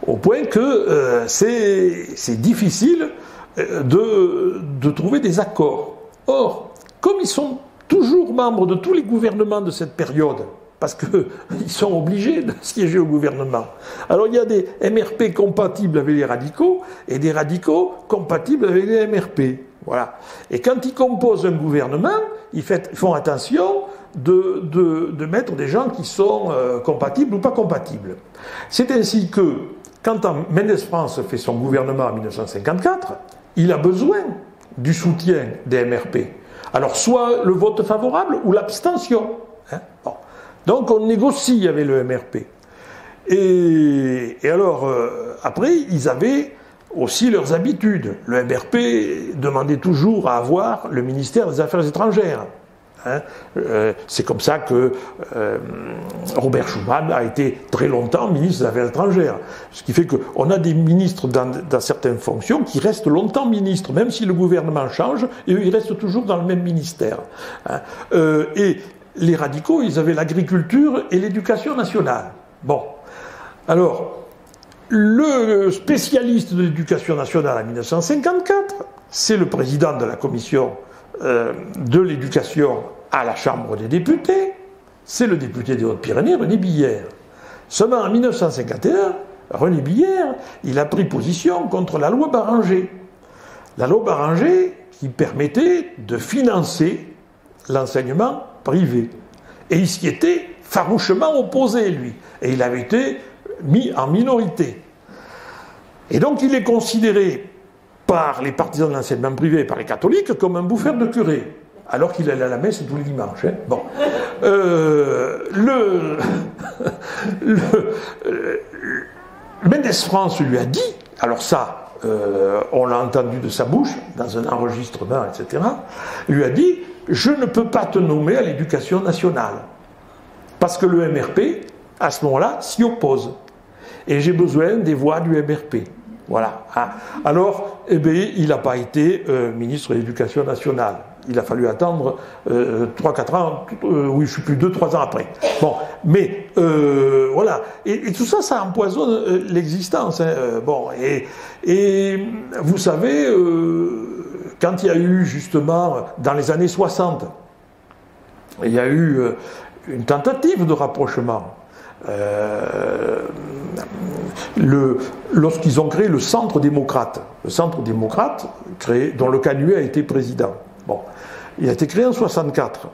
Au point que c'est difficile de trouver des accords. Or, comme ils sont toujours membres de tous les gouvernements de cette période, parce qu'ils sont obligés de siéger au gouvernement, alors il y a des MRP compatibles avec les radicaux et des radicaux compatibles avec les MRP. Voilà. Et quand ils composent un gouvernement, ils font attention de mettre des gens qui sont compatibles ou pas compatibles. C'est ainsi que, quand Mendes France fait son gouvernement en 1954, il a besoin du soutien des MRP. Alors, soit le vote favorable ou l'abstention. Bon. Donc, on négocie avec le MRP. Et alors, après, ils avaient aussi leurs habitudes. Le MRP demandait toujours à avoir le ministère des Affaires étrangères. C'est comme ça que Robert Schuman a été très longtemps ministre des Affaires étrangères. Ce qui fait qu'on a des ministres dans certaines fonctions qui restent longtemps ministres, même si le gouvernement change, et eux, ils restent toujours dans le même ministère. Et les radicaux, ils avaient l'agriculture et l'éducation nationale. Bon. Alors, le spécialiste de l'éducation nationale en 1954, c'est le président de la commission de l'éducation à la Chambre des députés, c'est le député des Hautes-Pyrénées, René Billère. Seulement en 1951, René Billère, il a pris position contre la loi Baranger. La loi Baranger qui permettait de financer l'enseignement privé. Et il s'y était farouchement opposé, lui. Et il avait été mis en minorité. Et donc il est considéré par les partisans de l'enseignement privé, par les catholiques, comme un bouffeur de curé, alors qu'il allait à la messe tous les dimanches. Bon. Mendes France lui a dit, alors ça, on l'a entendu de sa bouche, dans un enregistrement, etc., lui a dit, je ne peux pas te nommer à l'éducation nationale, parce que le MRP, à ce moment-là, s'y oppose. Et j'ai besoin des voix du MRP. Voilà. Alors, eh bien, il n'a pas été ministre de l'Éducation nationale. Il a fallu attendre 3-4 ans, oui, je ne sais plus, 2-3 ans après. Bon, mais voilà. Et tout ça, ça empoisonne l'existence. Bon, et vous savez, quand il y a eu justement, dans les années 60, il y a eu une tentative de rapprochement. Lorsqu'ils ont créé le Centre démocrate, dont le Canuet a été président. Bon, il a été créé en 64.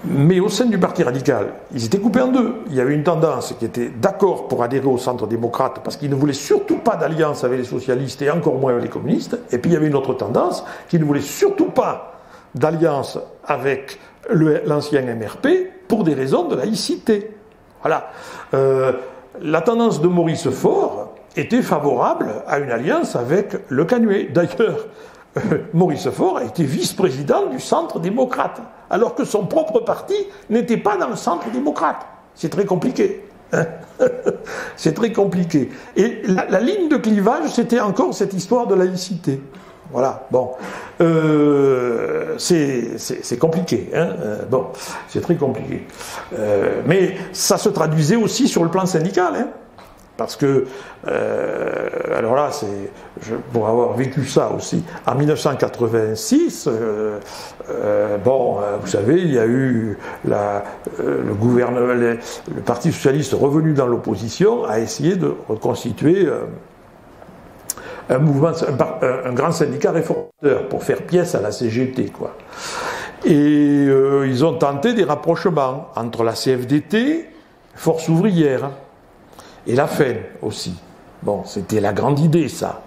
Mais au sein du Parti radical, ils étaient coupés en deux. Il y avait une tendance qui était d'accord pour adhérer au Centre démocrate parce qu'ils ne voulaient surtout pas d'alliance avec les socialistes et encore moins avec les communistes. Et puis il y avait une autre tendance qui ne voulait surtout pas d'alliance avec l'ancien MRP pour des raisons de laïcité. Voilà. La tendance de Maurice Faure était favorable à une alliance avec le Canuet. D'ailleurs, Maurice Faure a été vice-président du Centre démocrate, alors que son propre parti n'était pas dans le Centre démocrate. C'est très compliqué. Hein. C'est très compliqué. Et la ligne de clivage, c'était encore cette histoire de laïcité. Voilà, bon. C'est compliqué. Hein. Bon, c'est très compliqué. Mais ça se traduisait aussi sur le plan syndical. Hein. Parce que, alors là, pour avoir vécu ça aussi, en 1986, vous savez, il y a eu le gouvernement, le Parti socialiste revenu dans l'opposition a essayé de reconstituer un grand syndicat réformateur pour faire pièce à la CGT, quoi. Et ils ont tenté des rapprochements entre la CFDT, Force ouvrière, et la FEN aussi. Bon, c'était la grande idée, ça.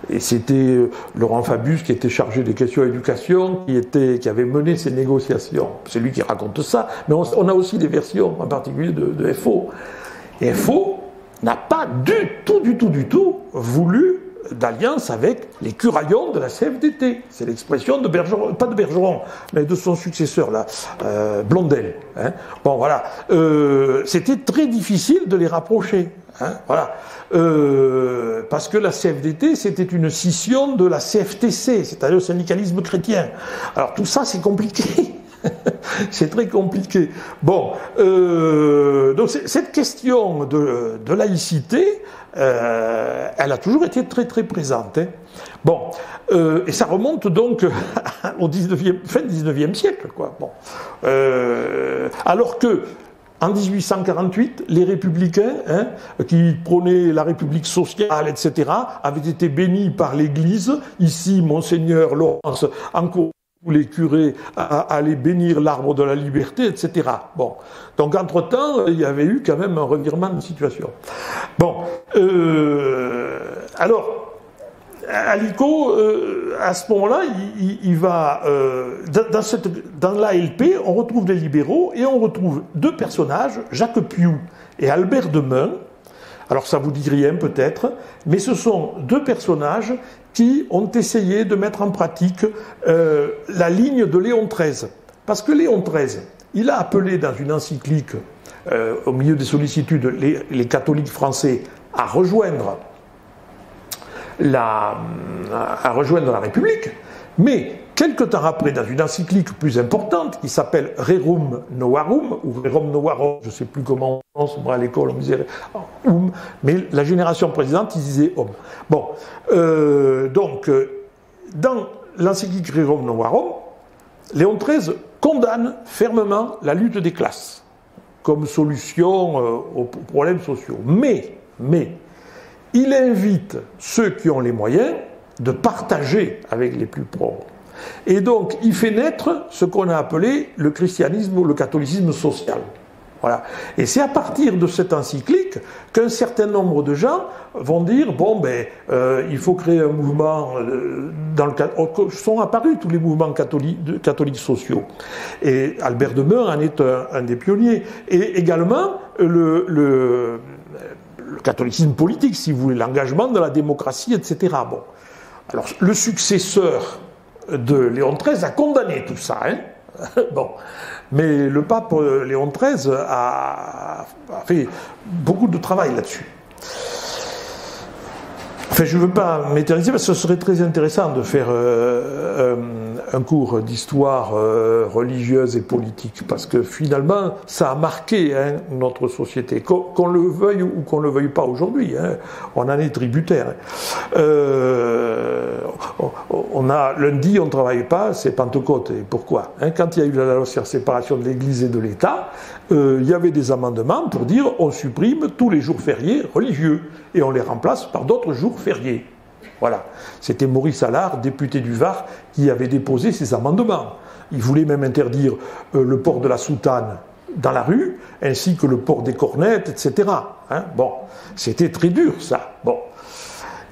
Et c'était Laurent Fabius qui était chargé des questions d'éducation, qui avait mené ces négociations. C'est lui qui raconte ça, mais on a aussi des versions, en particulier de FO. Et FO n'a pas du tout voulu d'alliance avec les curaillons de la CFDT. C'est l'expression de Bergeron, pas de Bergeron, mais de son successeur, là, Blondel. Hein. Bon, voilà. C'était très difficile de les rapprocher. Hein, voilà. Parce que la CFDT, c'était une scission de la CFTC, c'est-à-dire le syndicalisme chrétien. Alors tout ça, c'est compliqué. C'est très compliqué. Bon, donc cette question de laïcité, elle a toujours été très très présente. Hein. Bon, et ça remonte donc au fin 19e siècle, quoi. Bon, alors que en 1848, les républicains, hein, qui prônaient la République sociale, etc., avaient été bénis par l'Église. Ici, Monseigneur Laurence encourage les curés à aller bénir l'arbre de la liberté, etc. Bon, donc entre-temps, il y avait eu quand même un revirement de situation. Bon, alors, Alico, à ce moment-là, il va dans l'ALP, on retrouve des libéraux et on retrouve deux personnages, Jacques Piou et Albert Demun. Alors ça vous dit rien peut-être, mais ce sont deux personnages qui ont essayé de mettre en pratique la ligne de Léon XIII. Parce que Léon XIII, il a appelé dans une encyclique, au milieu des sollicitudes, les catholiques français à rejoindre la République, mais quelque temps après, dans une encyclique plus importante qui s'appelle Rerum Novarum, ou Rerum Novarum, je ne sais plus comment on prononce, moi à l'école on me disait mais la génération précédente ils disaient homme. Bon, donc, dans l'encyclique Rerum Novarum, Léon XIII condamne fermement la lutte des classes comme solution aux problèmes sociaux. Mais, il invite ceux qui ont les moyens de partager avec les plus pauvres. Et donc, il fait naître ce qu'on a appelé le christianisme ou le catholicisme social. Voilà. Et c'est à partir de cette encyclique qu'un certain nombre de gens vont dire, bon, il faut créer un mouvement sont apparus tous les mouvements catholiques sociaux. Et Albert Demun en est un des pionniers. Et également, le catholicisme politique, si vous voulez, l'engagement de la démocratie, etc. Bon. Alors, le successeur de Léon XIII a condamné tout ça, hein. Bon. Mais le pape Léon XIII a fait beaucoup de travail là-dessus. Enfin, je ne veux pas m'éterniser parce que ce serait très intéressant de faire un cours d'histoire religieuse et politique, parce que finalement, ça a marqué notre société, qu'on le veuille ou qu'on ne le veuille pas aujourd'hui. Hein, on en est tributaire. Lundi, on ne travaille pas, c'est Pentecôte. Et pourquoi? Quand il y a eu la loi sur la séparation de l'Église et de l'État, il y avait des amendements pour dire on supprime tous les jours fériés religieux et on les remplace par d'autres jours fériés. Voilà. C'était Maurice Allard, député du Var, qui avait déposé ces amendements. Il voulait même interdire le port de la soutane dans la rue, ainsi que le port des cornettes, etc. Hein, bon, c'était très dur, ça. Bon.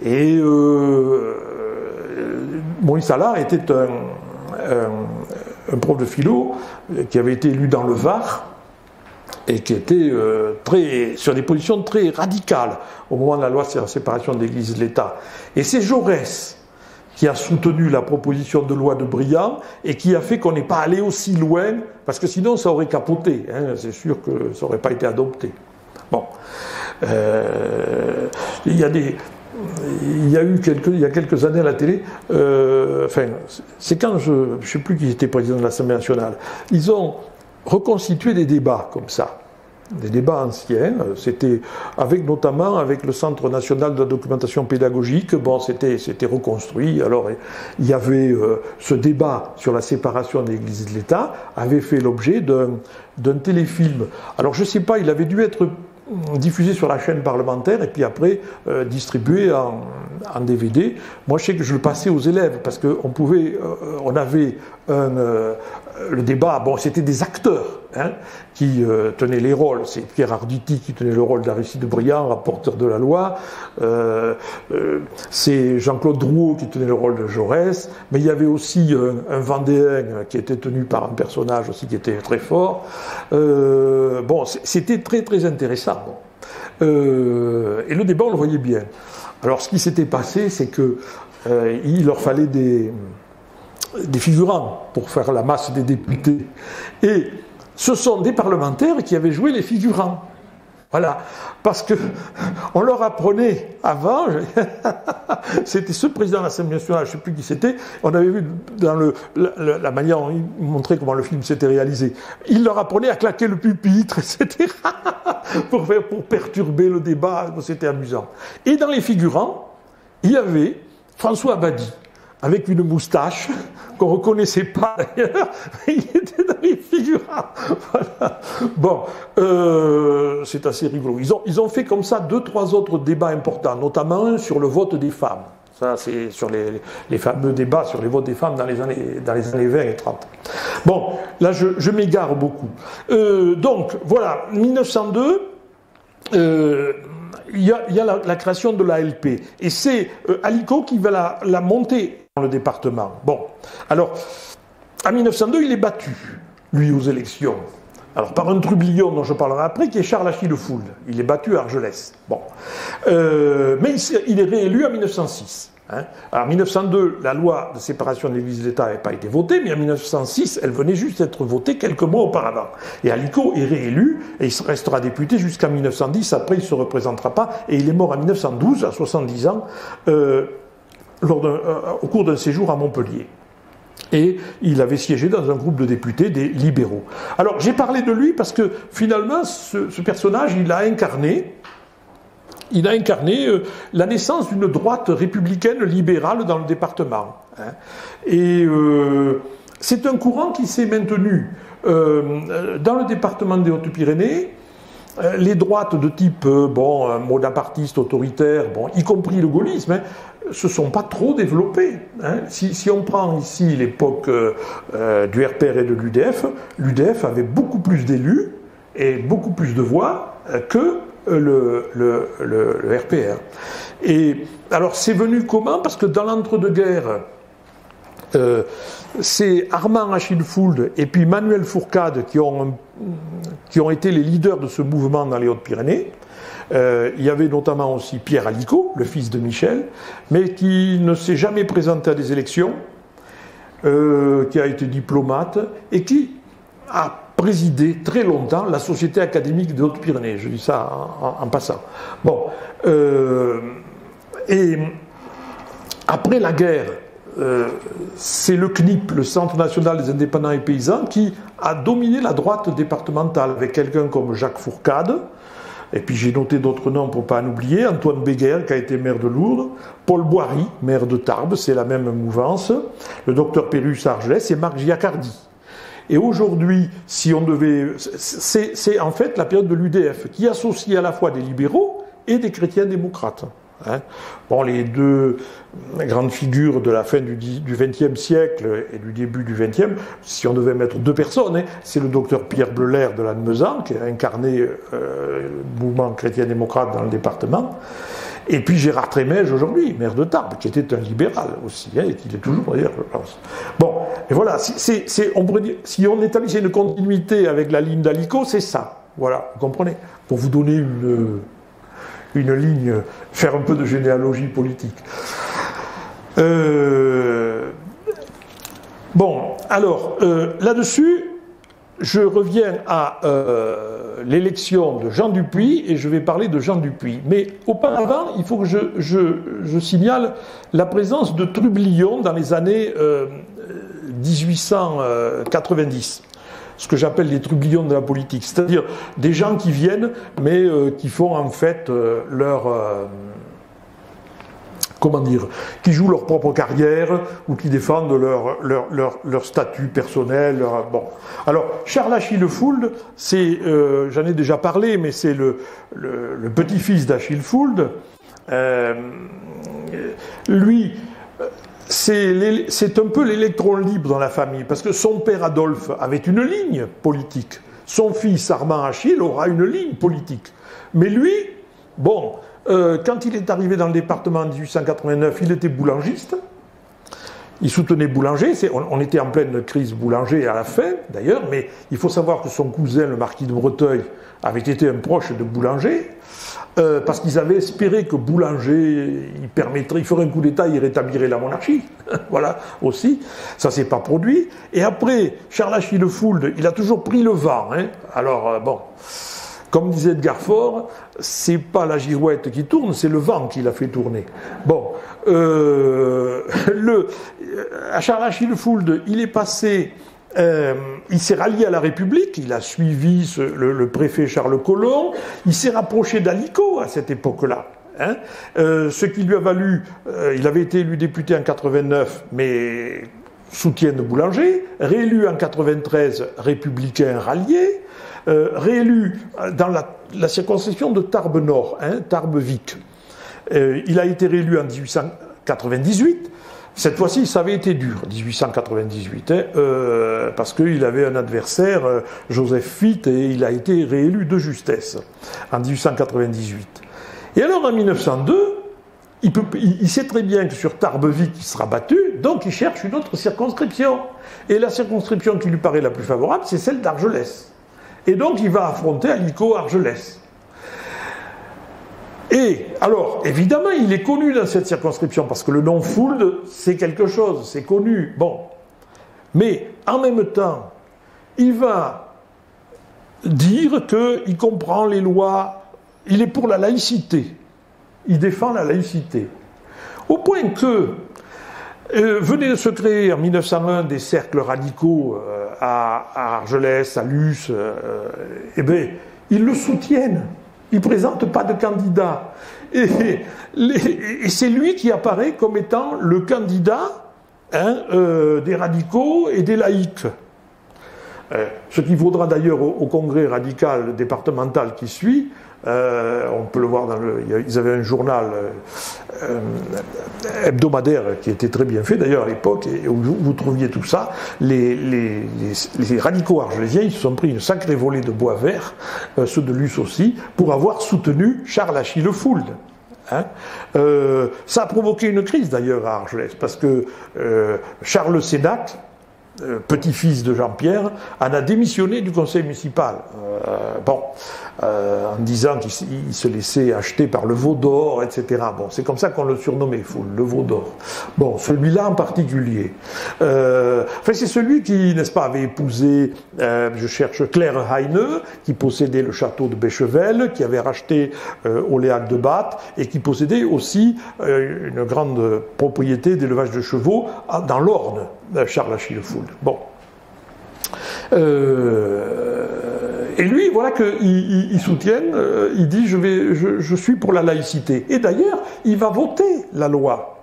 Et Maurice Allard était un prof de philo qui avait été élu dans le Var et qui était sur des positions très radicales au moment de la loi sur la séparation de l'Église et de l'État. Et c'est Jaurès qui a soutenu la proposition de loi de Briand et qui a fait qu'on n'est pas allé aussi loin, parce que sinon ça aurait capoté, hein, c'est sûr que ça n'aurait pas été adopté. Bon. Il y a eu il y a quelques années à la télé, c'est quand je ne sais plus qui était président de l'Assemblée nationale, ils ont reconstitué des débats comme ça, des débats anciens, c'était notamment avec le Centre national de la documentation pédagogique, bon c'était reconstruit, alors il y avait ce débat sur la séparation de l'Église et de l'État, avait fait l'objet d'un téléfilm, alors je ne sais pas, il avait dû être diffusé sur la chaîne parlementaire et puis après distribué en DVD. Moi, je sais que je le passais aux élèves parce qu'on pouvait, on avait le débat. Bon, c'était des acteurs qui tenaient les rôles. C'est Pierre Arditi qui tenait le rôle d'Aristide Briand, rapporteur de la loi. C'est Jean-Claude Drouot qui tenait le rôle de Jaurès. Mais il y avait aussi un Vendéen qui était tenu par un personnage aussi qui était très fort. Bon, c'était très très intéressant. Et le débat, on le voyait bien. Alors, ce qui s'était passé, c'est que il leur fallait des figurants pour faire la masse des députés. Et ce sont des parlementaires qui avaient joué les figurants. Voilà. Parce que on leur apprenait avant, c'était ce président de l'Assemblée nationale, je ne sais plus qui c'était, on avait vu dans la manière dont il montrait comment le film s'était réalisé, il leur apprenait à claquer le pupitre, etc. pour perturber le débat, c'était amusant. Et dans les figurants, il y avait François Badi, avec une moustache qu'on ne reconnaissait pas d'ailleurs, il était dans les figurants. Voilà. Bon, c'est assez rigolo. Ils ont fait comme ça 2-3 autres débats importants, notamment sur le vote des femmes. Ça, c'est sur les fameux débats sur les votes des femmes dans les années 20 et 30. Bon, là, je m'égare beaucoup. Donc, voilà, 1902... il y a la création de l'ALP. Et c'est Allico qui va la monter dans le département. Bon, alors, en 1902, il est battu, lui, aux élections. Alors, par un trublion dont je parlerai après, qui est Charles Achille Fould. Il est battu à Argelès. Bon. Mais il est réélu en 1906. Alors, en 1902, la loi de séparation de l'Église et de l'État n'avait pas été votée, mais en 1906, elle venait juste d'être votée quelques mois auparavant. Et Allico est réélu, et il restera député jusqu'en 1910, après il ne se représentera pas, et il est mort en 1912, à 70 ans, au cours d'un séjour à Montpellier. Et il avait siégé dans un groupe de députés des libéraux. Alors, j'ai parlé de lui parce que, finalement, ce personnage, il a incarné la naissance d'une droite républicaine libérale dans le département. Et c'est un courant qui s'est maintenu dans le département des Hautes-Pyrénées. Les droites de type bonapartiste, autoritaire, y compris le gaullisme, se sont pas trop développées. Si on prend ici l'époque du RPR et de l'UDF, l'UDF avait beaucoup plus d'élus et beaucoup plus de voix que le RPR. Et alors c'est venu comment? Parce que dans l'entre-deux-guerres, c'est Armand Achille Fould et puis Manuel Fourcade qui ont été les leaders de ce mouvement dans les Hautes-Pyrénées. Il y avait notamment aussi Pierre Allico, le fils de Michel, mais qui ne s'est jamais présenté à des élections, qui a été diplomate et qui a présidé très longtemps la Société académique des Hautes-Pyrénées. Je dis ça en passant. Bon, et après la guerre, c'est le CNIP, le Centre national des indépendants et paysans, qui a dominé la droite départementale, avec quelqu'un comme Jacques Fourcade, et puis j'ai noté d'autres noms pour ne pas en oublier, Antoine Béguer, qui a été maire de Lourdes, Paul Boiry, maire de Tarbes, c'est la même mouvance, le docteur Pérus à Argelès et Marc Giacardi. Et aujourd'hui, si on devait... C'est en fait la période de l'UDF, qui associe à la fois des libéraux et des chrétiens démocrates. Bon, les deux grandes figures de la fin du XXe siècle et du début du XXe, si on devait mettre deux personnes, c'est le docteur Pierre Bleuler de Lannemezan, qui a incarné le mouvement chrétien-démocrate dans le département, et puis Gérard Trémège aujourd'hui, maire de Tarbes, qui était un libéral aussi, et qui l'est toujours d'ailleurs, je pense. Bon, et voilà, on pourrait dire, si on établissait une continuité avec la ligne d'Allico, c'est ça. Voilà, vous comprenez? Pour vous donner une ligne, faire un peu de généalogie politique. Bon, alors, là-dessus, je reviens à l'élection de Jean Dupuy, et je vais parler de Jean Dupuy. Mais auparavant, il faut que je signale la présence de trublions dans les années 1890. Ce que j'appelle les trublions de la politique, c'est-à-dire des gens qui viennent, mais qui font en fait comment dire, qui jouent leur propre carrière ou qui défendent leur statut personnel. Bon. Alors, Charles Achille Fould, c'est, j'en ai déjà parlé, mais c'est le petit-fils d'Achille Fould. Lui, c'est un peu l'électron libre dans la famille, parce que son père Adolphe avait une ligne politique. Son fils Armand Achille aura une ligne politique. Mais lui, bon, quand il est arrivé dans le département en 1889, il était boulangiste. Il soutenait Boulanger. On était en pleine crise Boulanger à la fin, d'ailleurs, mais il faut savoir que son cousin, le marquis de Breteuil, avait été un proche de Boulanger, parce qu'ils avaient espéré que Boulanger, il ferait un coup d'État, il rétablirait la monarchie. Voilà, aussi. Ça s'est pas produit. Et après, Charles Achille Fould, il a toujours pris le vent. Hein. Alors, bon, comme disait Edgar Faure, c'est pas la girouette qui tourne, c'est le vent qui l'a fait tourner. Bon, à Charles Achille Fould, il est passé... il s'est rallié à la République, il a suivi le préfet Charles Collomb, il s'est rapproché d'Allico à cette époque-là. Hein, ce qui lui a valu, il avait été élu député en 89, mais soutien de Boulanger, réélu en 93, républicain rallié, réélu dans la circonscription de Tarbes-Nord, hein, Tarbes-Vic. Il a été réélu en 1898. Cette fois-ci, ça avait été dur, 1898, hein, parce qu'il avait un adversaire, Joseph Fitt, et il a été réélu de justesse en 1898. Et alors, en 1902, il sait très bien que sur Tarbes-Vic, il sera battu, donc il cherche une autre circonscription. Et la circonscription qui lui paraît la plus favorable, c'est celle d'Argelès. Et donc, il va affronter Allico-Argelès. Et, alors, évidemment, il est connu dans cette circonscription, parce que le nom Fould, c'est quelque chose, c'est connu. Bon. Mais, en même temps, il va dire qu'il comprend les lois, il est pour la laïcité. Il défend la laïcité. Au point que, venait de se créer en 1901 des cercles radicaux à Argelès, à Luce, eh bien, ils le soutiennent. Il ne présente pas de candidat. Et c'est lui qui apparaît comme étant le candidat des radicaux et des laïcs. Ce qui vaudra d'ailleurs au congrès radical départemental qui suit, on peut le voir ils avaient un journal hebdomadaire qui était très bien fait d'ailleurs à l'époque, et où vous trouviez tout ça. Les radicaux argelésiens, ils se sont pris une sacrée volée de bois vert, ceux de Luce aussi, pour avoir soutenu Charles Achille Fould. Hein, ça a provoqué une crise d'ailleurs à Argelès, parce que Charles Sénac, petit-fils de Jean-Pierre, en a démissionné du conseil municipal. En disant qu'il se laissait acheter par le veau d'or, etc. Bon, c'est comme ça qu'on le surnommait, Fould, le veau d'or. Bon, celui-là en particulier. Enfin, c'est celui qui, n'est-ce pas, avait épousé, je cherche, Claire Heine, qui possédait le château de Béchevel, qui avait racheté Oléac de Bath, et qui possédait aussi une grande propriété d'élevage de chevaux dans l'Orne, Charles Achille Fould. Bon. Et lui, voilà qu'il soutient, il dit je suis pour la laïcité. Et d'ailleurs, il va voter la loi.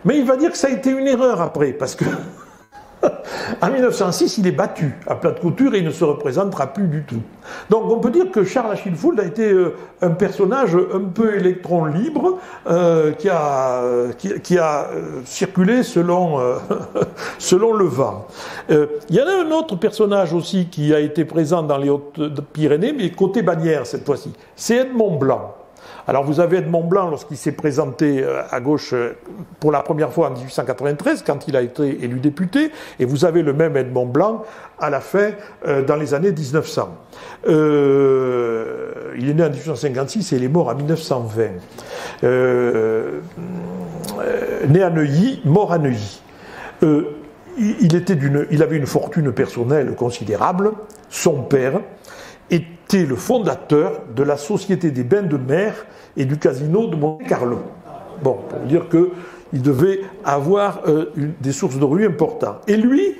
Mais il va dire que ça a été une erreur après, parce que en 1906, il est battu à plat de couture et il ne se représentera plus du tout. Donc on peut dire que Charles Achille Fould a été un personnage un peu électron libre qui a circulé selon le vent. Il y en a un autre personnage aussi qui a été présent dans les Hautes-Pyrénées, mais côté Bagnères cette fois-ci. C'est Edmond Blanc. Alors vous avez Edmond Blanc lorsqu'il s'est présenté à gauche pour la première fois en 1893, quand il a été élu député, et vous avez le même Edmond Blanc à la fin, dans les années 1900. Il est né en 1856 et il est mort en 1920. Né à Neuilly, mort à Neuilly. Il avait une fortune personnelle considérable. Son père était le fondateur de la Société des bains de mer et du casino de Monte-Carlo. Bon, pour dire qu'il devait avoir des sources de revenus importantes. Et lui,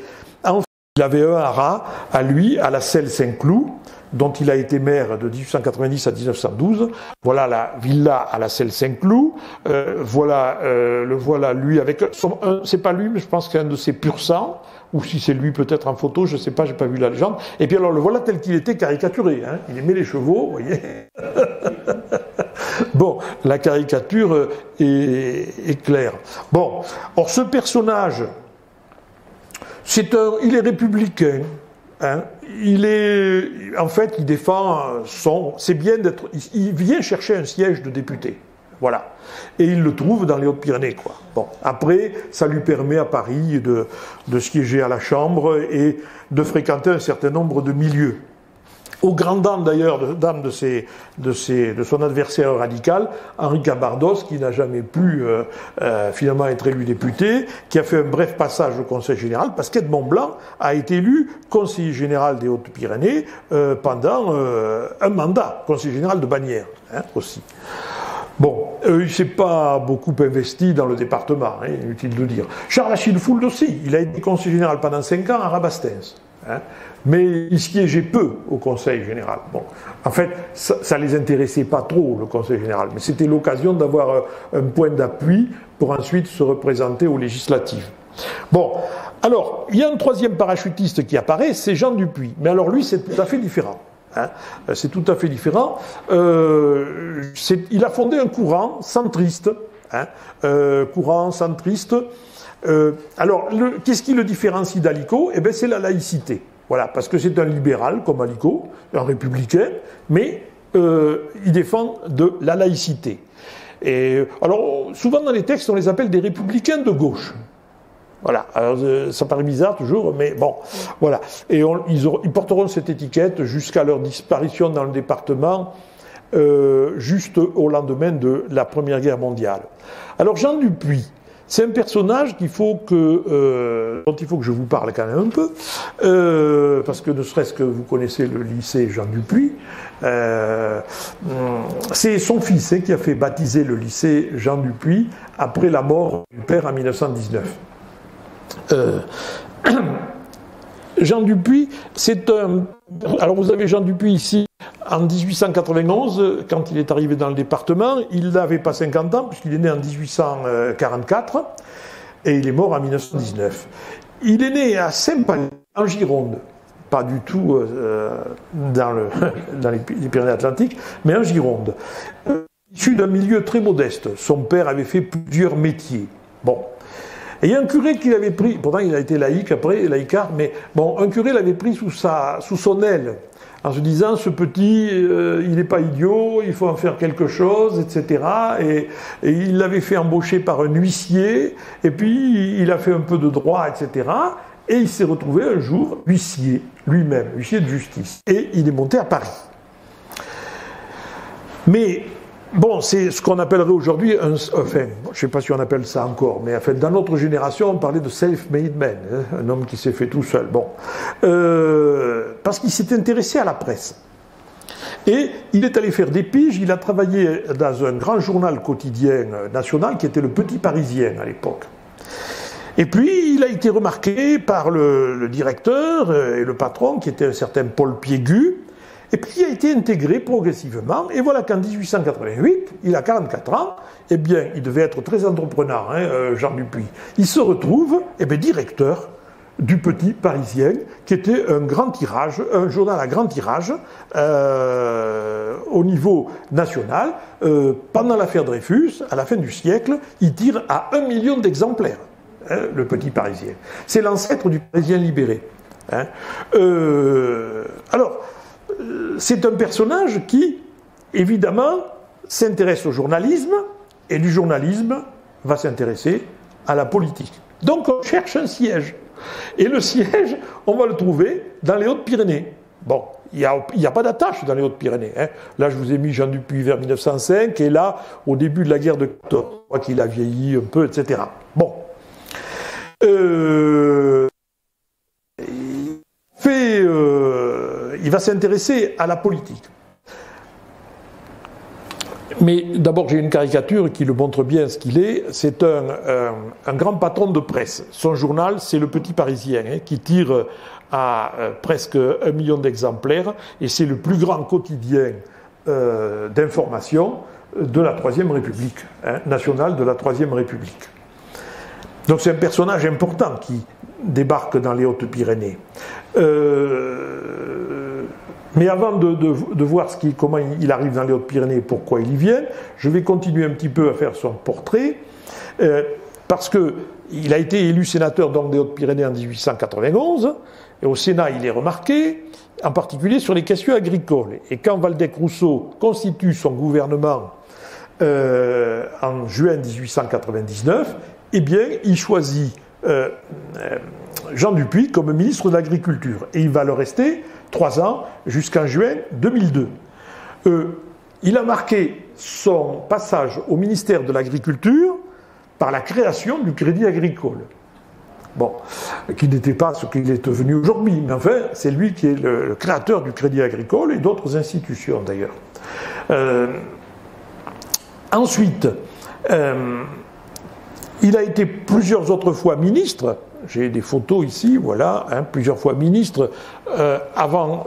il avait un haras à lui, à la Selle Saint-Cloud, dont il a été maire de 1890 à 1912. Voilà la villa à la Selle Saint-Cloud. Le voilà lui avec c'est pas lui, mais je pense que c'est un de ses pur sang, ou si c'est lui peut-être en photo, je sais pas, j'ai pas vu la légende. Et puis alors le voilà tel qu'il était caricaturé. Hein. Il aimait les chevaux, vous voyez. Bon, la caricature est claire. Bon, or ce personnage, il est républicain. Hein. En fait, il défend c'est bien d'être. Il vient chercher un siège de député. Voilà. Et il le trouve dans les Hautes-Pyrénées, quoi. Bon. Après, ça lui permet à Paris de siéger à la Chambre et de fréquenter un certain nombre de milieux. Au grand dam d'ailleurs, de son adversaire radical, Henri Cabardos, qui n'a jamais pu finalement être élu député, qui a fait un bref passage au Conseil général, parce qu'Edmond Blanc a été élu conseiller général des Hautes-Pyrénées pendant un mandat, conseiller général de Bagnères, hein, aussi. Bon, il ne s'est pas beaucoup investi dans le département, hein, inutile de dire. Charles Achille Fould aussi, il a été conseiller général pendant 5 ans à Rabastens. Hein, mais il siégeait peu au Conseil général. Bon, en fait, ça ne les intéressait pas trop, le Conseil général, mais c'était l'occasion d'avoir un point d'appui pour ensuite se représenter aux législatives. Bon, alors, il y a un troisième parachutiste qui apparaît, c'est Jean Dupuy. Mais alors lui, c'est tout à fait différent. Hein, c'est tout à fait différent. Il a fondé un courant centriste. Hein, courant centriste. Alors, qu'est-ce qui le différencie d'Alico? Eh bien, c'est la laïcité. Voilà, parce que c'est un libéral comme Alico, un républicain, mais il défend de la laïcité. Et alors, souvent dans les textes, on les appelle des républicains de gauche. Voilà, alors ça paraît bizarre toujours, mais bon, voilà. Et ils porteront cette étiquette jusqu'à leur disparition dans le département, juste au lendemain de la Première Guerre mondiale. Alors Jean Dupuy, c'est un personnage dont il faut que je vous parle quand même un peu, parce que ne serait-ce que vous connaissez le lycée Jean Dupuy, c'est son fils qui a fait baptiser le lycée Jean Dupuy après la mort du père en 1919. Jean Dupuy, c'est un... Alors vous avez Jean Dupuy ici, en 1891, quand il est arrivé dans le département, il n'avait pas 50 ans, puisqu'il est né en 1844, et il est mort en 1919. Il est né à Saint-Palais, en Gironde, pas du tout dans les Pyrénées-Atlantiques, mais en Gironde. Issu d'un milieu très modeste, son père avait fait plusieurs métiers. Bon. Et il y a un curé qui l'avait pris, pourtant il a été laïque après, laïcard, mais bon, un curé l'avait pris sous son aile, en se disant, ce petit, il n'est pas idiot, il faut en faire quelque chose, etc. Et il l'avait fait embaucher par un huissier, et puis il a fait un peu de droit, etc. Et il s'est retrouvé un jour huissier, lui-même, huissier de justice. Et il est monté à Paris. Mais... bon, c'est ce qu'on appellerait aujourd'hui enfin, je ne sais pas si on appelle ça encore, mais en fait, dans notre génération, on parlait de self-made man, hein, un homme qui s'est fait tout seul. Bon, parce qu'il s'est intéressé à la presse. Et il est allé faire des piges, il a travaillé dans un grand journal quotidien national qui était le Petit Parisien à l'époque. Et puis, il a été remarqué par le directeur et le patron, qui était un certain Paul Piégu. Et puis il a été intégré progressivement, et voilà qu'en 1888, il a 44 ans, eh bien, il devait être très entrepreneur, hein, Jean Dupuy. Il se retrouve, directeur du Petit Parisien, qui était un grand tirage, un journal à grand tirage, au niveau national. Pendant l'affaire Dreyfus, à la fin du siècle, il tire à 1 million d'exemplaires, hein, le Petit Parisien. C'est l'ancêtre du Parisien libéré. Hein. Alors, c'est un personnage qui, évidemment, s'intéresse au journalisme, et du journalisme va s'intéresser à la politique. Donc on cherche un siège. Et le siège, on va le trouver dans les Hautes-Pyrénées. Bon, il n'y a pas d'attache dans les Hautes-Pyrénées. Hein. Là, je vous ai mis Jean Dupuy vers 1905, et là, au début de la guerre de 14, je crois qu'il a vieilli un peu, etc. Bon. Il va s'intéresser à la politique. Mais d'abord, j'ai une caricature qui le montre bien ce qu'il est. C'est un grand patron de presse. Son journal, c'est Le Petit Parisien, hein, qui tire à presque 1 million d'exemplaires, et c'est le plus grand quotidien d'information de la Troisième République, hein, nationale de la Troisième République. Donc c'est un personnage important qui débarque dans les Hautes-Pyrénées. Mais avant de voir comment il arrive dans les Hautes-Pyrénées et pourquoi il y vient, je vais continuer un petit peu à faire son portrait, parce qu'il a été élu sénateur donc, des Hautes-Pyrénées en 1891, et au Sénat il est remarqué, en particulier sur les questions agricoles. Et quand Waldeck-Rousseau constitue son gouvernement en juin 1899, eh bien, il choisit Jean Dupuy comme ministre de l'Agriculture. Et il va le rester 3 ans, jusqu'en juin 2002. Il a marqué son passage au ministère de l'Agriculture par la création du Crédit Agricole. Bon, qui n'était pas ce qu'il est devenu aujourd'hui, mais enfin, c'est lui qui est le créateur du Crédit Agricole et d'autres institutions d'ailleurs. Ensuite, il a été plusieurs autres fois ministre. J'ai des photos ici, voilà, hein, plusieurs fois ministre,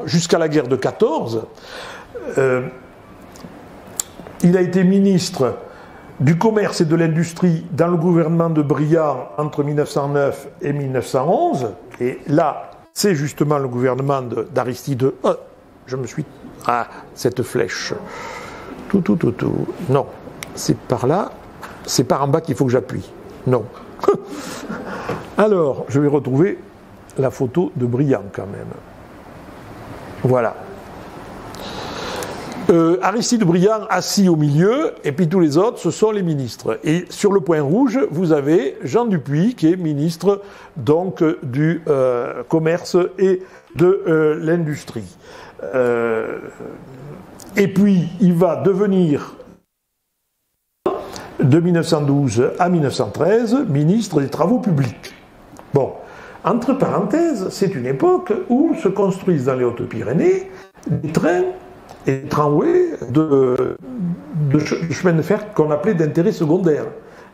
jusqu'à la guerre de 14. Il a été ministre du commerce et de l'industrie dans le gouvernement de Briand entre 1909 et 1911. Et là, c'est justement le gouvernement d'Aristide. Je me suis... Ah, cette flèche. Non, c'est par là. C'est par en bas qu'il faut que j'appuie. Non. Alors, je vais retrouver la photo de Briand quand même. Voilà. Aristide Briand assis au milieu, et puis tous les autres, ce sont les ministres. Et sur le point rouge, vous avez Jean Dupuy, qui est ministre donc du commerce et de l'industrie. Et puis, il va devenir, de 1912 à 1913, ministre des Travaux publics. Bon, entre parenthèses, c'est une époque où se construisent dans les Hautes-Pyrénées des trains et des tramways de chemin de fer qu'on appelait d'intérêt secondaire.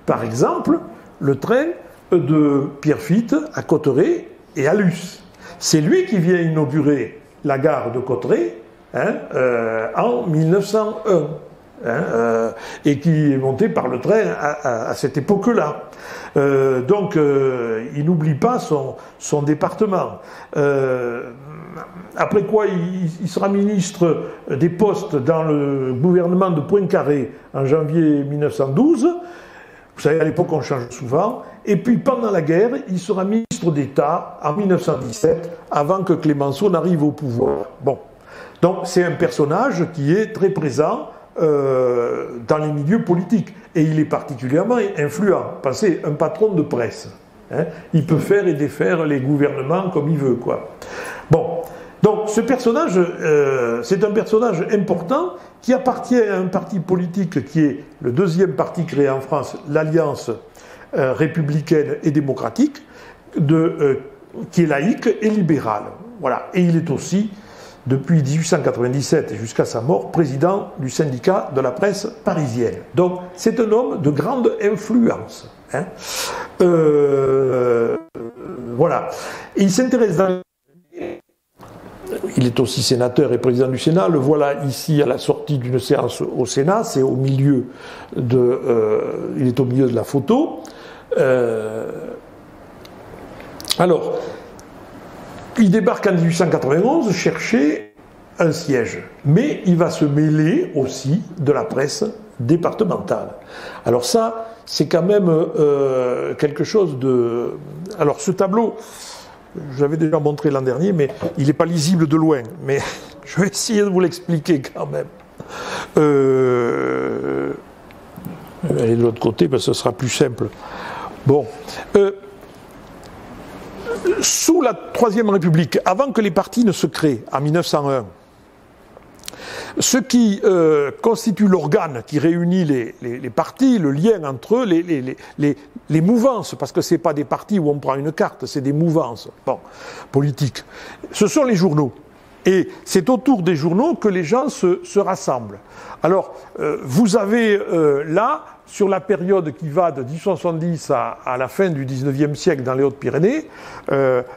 Par exemple, le train de Pierrefitte à Cotteret et à Luce. C'est lui qui vient inaugurer la gare de Cotteret en 1901. Et qui est monté par le train à cette époque-là. Donc, il n'oublie pas son département. Après quoi, il sera ministre des Postes dans le gouvernement de Poincaré en janvier 1912. Vous savez, à l'époque, on change souvent. Et puis, pendant la guerre, il sera ministre d'État en 1917, avant que Clémenceau n'arrive au pouvoir. Bon. Donc, c'est un personnage qui est très présent dans les milieux politiques. Et il est particulièrement influent. Pensez, un patron de presse. Hein, il peut faire et défaire les gouvernements comme il veut, quoi. Bon. Donc, ce personnage, c'est un personnage important qui appartient à un parti politique qui est le deuxième parti créé en France, l'Alliance républicaine et démocratique, qui est laïque et libérale. Voilà. Et il est aussi, depuis 1897 jusqu'à sa mort, président du syndicat de la presse parisienne. Donc, c'est un homme de grande influence. Hein. Voilà. Et il s'intéresse dans... Il est aussi sénateur et président du Sénat. Le voilà ici à la sortie d'une séance au Sénat. C'est au milieu il est au milieu de la photo. Alors, il débarque en 1891 chercher un siège. Mais il va se mêler aussi de la presse départementale. Alors ça, c'est quand même quelque chose de... Alors ce tableau... Je l'avais déjà montré l'an dernier, mais il n'est pas lisible de loin. Mais je vais essayer de vous l'expliquer quand même. Allez de l'autre côté, parce que ce sera plus simple. Bon. Sous la Troisième République, avant que les partis ne se créent, en 1901, ce qui constitue l'organe qui réunit les partis, le lien entre eux, les mouvances, parce que ce n'est pas des partis où on prend une carte, c'est des mouvances politiques. Ce sont les journaux. Et c'est autour des journaux que les gens se rassemblent. Alors, vous avez là, sur la période qui va de 1870 à la fin du 19e siècle dans les Hautes-Pyrénées,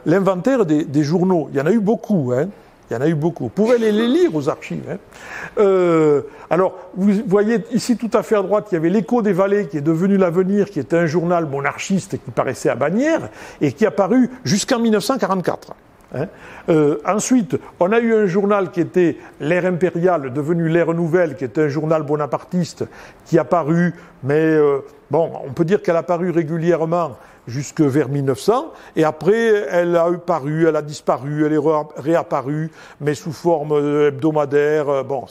l'inventaire des journaux. Il y en a eu beaucoup, hein. Il y en a eu beaucoup. Vous pouvez les lire aux archives. Hein. Alors, vous voyez ici tout à fait à droite, il y avait l'Écho des Vallées qui est devenu l'Avenir, qui était un journal monarchiste qui paraissait à Bagnères et qui a paru jusqu'en 1944. Hein. Ensuite, on a eu un journal qui était l'Ère impériale, devenu l'Ère nouvelle, qui était un journal bonapartiste qui a paru, mais bon, on peut dire qu'elle a paru régulièrement jusque vers 1900, et après elle a paru, elle a disparu, elle est réapparue, mais sous forme hebdomadaire. Bon,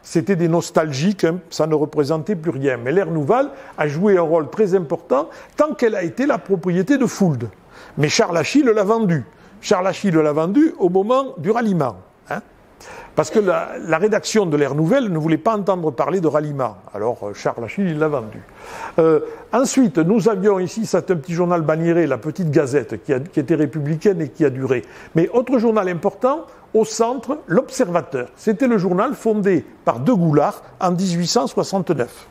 c'était des nostalgiques, hein, ça ne représentait plus rien. Mais l'Ère nouvelle a joué un rôle très important tant qu'elle a été la propriété de Fuld. Mais Charles Achille l'a vendu. Charles Achille l'a vendu au moment du ralliement. Hein, parce que la rédaction de l'Ère Nouvelle ne voulait pas entendre parler de ralliement. Alors Charles Achille, il l'a vendu. Ensuite, nous avions ici, c'est un petit journal bagnéré, la Petite Gazette, qui était républicaine et qui a duré. Mais autre journal important, au centre, l'Observateur. C'était le journal fondé par De Goulard en 1869.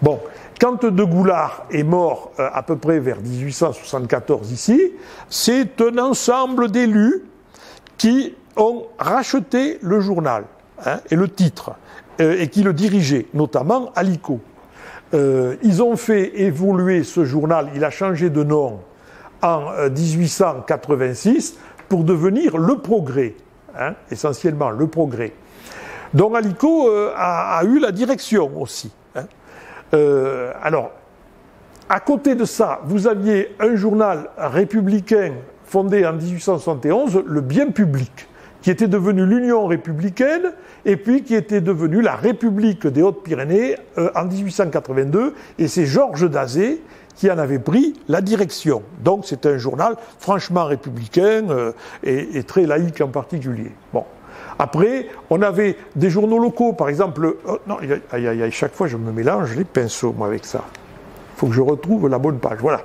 Bon, quand De Goulard est mort à peu près vers 1874 ici, c'est un ensemble d'élus qui ont racheté le journal, hein, et le titre, et qui le dirigeaient, notamment Alico. Ils ont fait évoluer ce journal, il a changé de nom en 1886 pour devenir Le Progrès, hein, essentiellement Le Progrès. Donc Alico a eu la direction aussi. Hein. Alors, à côté de ça, vous aviez un journal républicain fondé en 1871, Le Bien Public, qui était devenu l'Union républicaine et puis qui était devenu la République des Hautes-Pyrénées en 1882, et c'est Georges Dazé qui en avait pris la direction. Donc c'est un journal franchement républicain et très laïque en particulier. Bon. Après, on avait des journaux locaux, par exemple... non, chaque fois je me mélange les pinceaux, moi, avec ça. Il faut que je retrouve la bonne page. Voilà.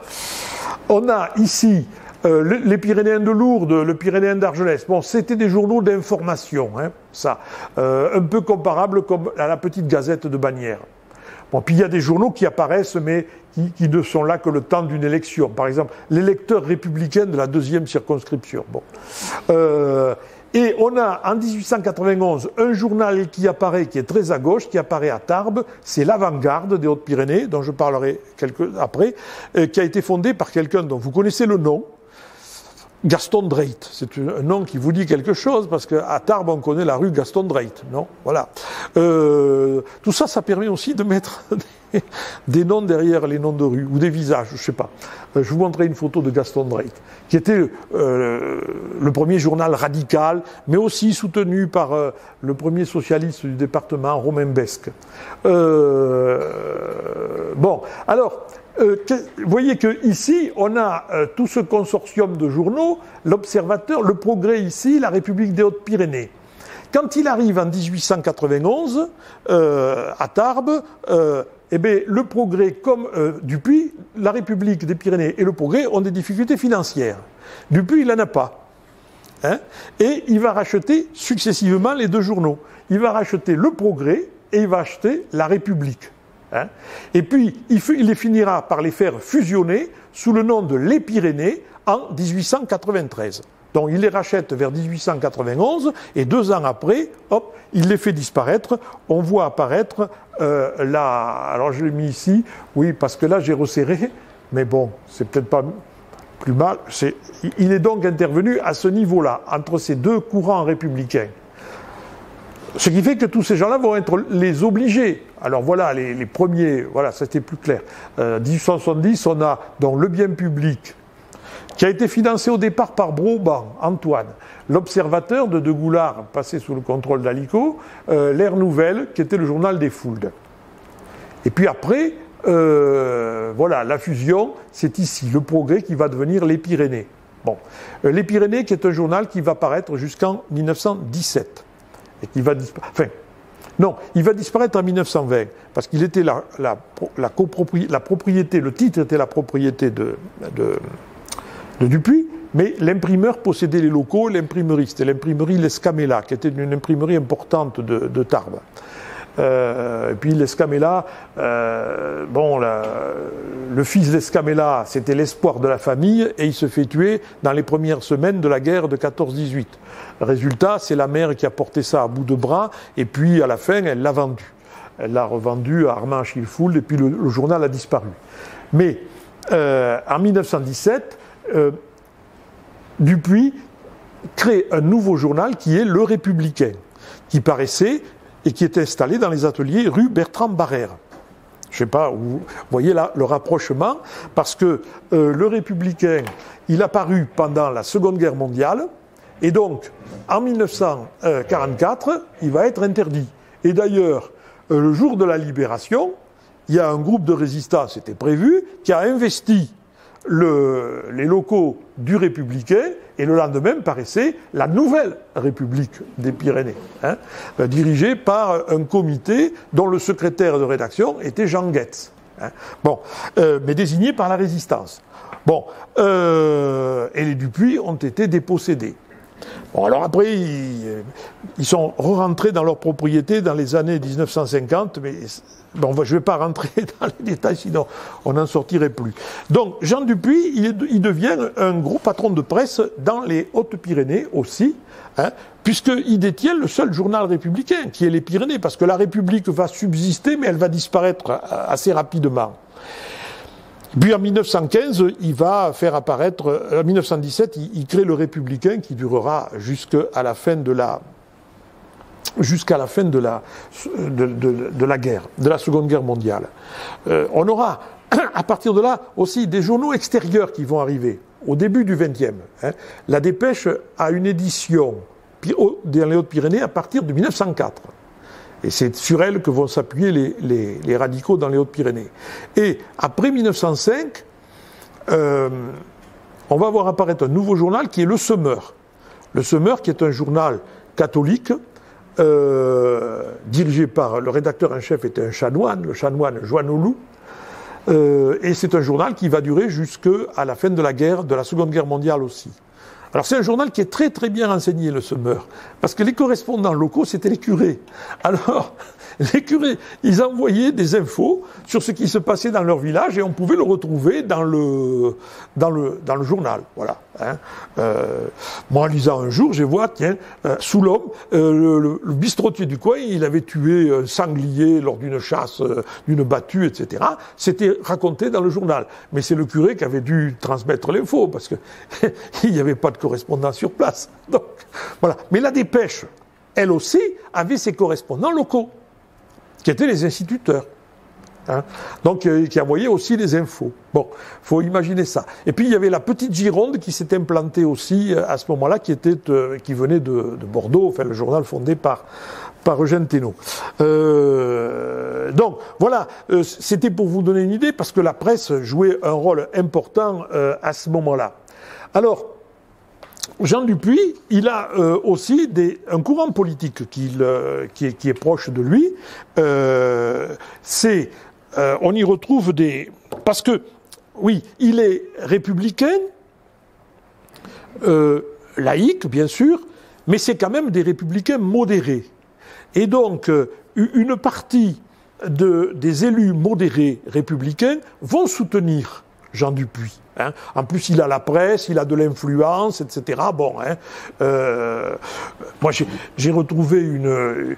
On a ici les Pyrénéens de Lourdes, le Pyrénéen d'Argelès. Bon, c'était des journaux d'information, hein, ça. Un peu comparables comme à la Petite Gazette de Bagnères. Bon, puis il y a des journaux qui apparaissent, mais qui ne sont là que le temps d'une élection. Par exemple, l'électeur républicain de la 2e circonscription. Bon. Et on a, en 1891, un journal qui apparaît, qui est très à gauche, qui apparaît à Tarbes, c'est l'Avant-Garde des Hautes-Pyrénées, dont je parlerai après, qui a été fondé par quelqu'un dont vous connaissez le nom, Gaston Dreit. C'est un nom qui vous dit quelque chose, parce qu'à Tarbes, on connaît la rue Gaston Dreit, non? Voilà. Tout ça, ça permet aussi de mettre des noms derrière les noms de rue, ou des visages, je ne sais pas. Je vous montrerai une photo de Gaston Dreit, qui était le premier journal radical, mais aussi soutenu par le premier socialiste du département, Romain Besque. Bon, alors... vous voyez qu'ici, on a tout ce consortium de journaux, l'Observateur, Le Progrès ici, la République des Hautes-Pyrénées. Quand il arrive en 1891, à Tarbes, eh bien, Le Progrès, comme Dupuy, la République des Pyrénées et Le Progrès ont des difficultés financières. Dupuy, il n'en a pas. Hein, et il va racheter successivement les deux journaux. Il va racheter Le Progrès et il va acheter la République. Hein. Et puis, il les finira par les faire fusionner sous le nom de Les Pyrénées en 1893. Donc, il les rachète vers 1891 et 2 ans après, hop, il les fait disparaître. On voit apparaître alors je l'ai mis ici, oui, parce que là j'ai resserré, mais bon, c'est peut-être pas plus mal. Il est donc intervenu à ce niveau-là, entre ces deux courants républicains. Ce qui fait que tous ces gens-là vont être les obligés. Alors voilà, les premiers, voilà, c'était plus clair. 1870, on a donc Le Bien Public, qui a été financé au départ par Broban, Antoine. L'Observateur de Goulard, passé sous le contrôle d'Alico. L'Ère Nouvelle, qui était le journal des Fouldes. Et puis après, voilà, la fusion, c'est ici, Le Progrès qui va devenir Les Pyrénées. Bon, Les Pyrénées, qui est un journal qui va paraître jusqu'en 1917. Et qui va disparaître. Enfin, non, il va disparaître en 1920, parce qu'il était la propriété, le titre était la propriété de Dupuy, mais l'imprimeur possédait les locaux, l'imprimerie, c'était l'imprimerie L'Escamella, qui était une imprimerie importante de Tarbes. Et puis l'Escamella, le fils d'Escamella, c'était l'espoir de la famille, et il se fait tuer dans les premières semaines de la guerre de 14-18. Résultat, c'est la mère qui a porté ça à bout de bras, et puis à la fin, elle l'a vendu. Elle l'a revendu à Armand Achille-Fould, et puis le journal a disparu. Mais en 1917, Dupuy crée un nouveau journal qui est Le Républicain, qui paraissait et qui est installé dans les ateliers rue Bertrand Barrère. Je ne sais pas, vous voyez là le rapprochement, parce que Le Républicain, il a paru pendant la Seconde Guerre mondiale, et donc en 1944, il va être interdit. Et d'ailleurs, le jour de la libération, il y a un groupe de résistants, c'était prévu, qui a investi les locaux du Républicain, et le lendemain paraissait la Nouvelle République des Pyrénées, dirigée par un comité dont le secrétaire de rédaction était Jean Goetz, mais désigné par la résistance. Et les Dupuy ont été dépossédés. Bon, alors après, ils sont re-rentrés dans leur propriété dans les années 1950, mais je ne vais pas rentrer dans les détails, sinon on n'en sortirait plus. Donc, Jean Dupuy, il devient un gros patron de presse dans les Hautes-Pyrénées aussi, puisqu'il détient le seul journal républicain, qui est les Pyrénées, parce que la République va subsister, mais elle va disparaître assez rapidement. Puis en 1915, il va faire apparaître, en 1917, il crée le Républicain qui durera jusqu'à la fin de la guerre, de la Seconde Guerre mondiale. On aura, à partir de là, aussi des journaux extérieurs qui vont arriver, au début du XXe. La Dépêche a une édition dans les Hautes-Pyrénées à partir de 1904. Et c'est sur elle que vont s'appuyer les radicaux dans les Hautes-Pyrénées. Et après 1905, on va voir apparaître un nouveau journal qui est Le Semeur. Le Semeur, qui est un journal catholique, dirigé par le rédacteur en chef était un chanoine, le chanoine Joannolou. Et c'est un journal qui va durer jusqu'à la fin de la guerre, de la Seconde Guerre mondiale aussi. Alors c'est un journal qui est très très bien renseigné, Le Semeur, parce que les correspondants locaux, c'était les curés. Alors, les curés, ils envoyaient des infos sur ce qui se passait dans leur village et on pouvait le retrouver dans le journal. Voilà. Moi, en lisant un jour, je vois, tiens, Soulhomme, le bistrotier du coin, il avait tué un sanglier lors d'une chasse, d'une battue, etc. C'était raconté dans le journal. Mais c'est le curé qui avait dû transmettre l'info, parce que il n'y avait pas de correspondant sur place. Donc, voilà. Mais la Dépêche, elle aussi, avait ses correspondants locaux, qui étaient les instituteurs. Donc, qui envoyaient aussi les infos. Bon, faut imaginer ça. Et puis, il y avait la Petite Gironde qui s'est implantée aussi à ce moment-là, qui venait de Bordeaux, enfin, le journal fondé par Eugène Thénault. Donc, voilà, c'était pour vous donner une idée, parce que la presse jouait un rôle important à ce moment-là. Alors, Jean Dupuy, il a aussi un courant politique qui est proche de lui. On y retrouve parce que, oui, il est républicain, laïque, bien sûr, mais c'est quand même des républicains modérés. Et donc, une partie des élus modérés républicains vont soutenir Jean Dupuy. En plus, il a la presse, il a de l'influence, etc. Bon, moi, j'ai retrouvé une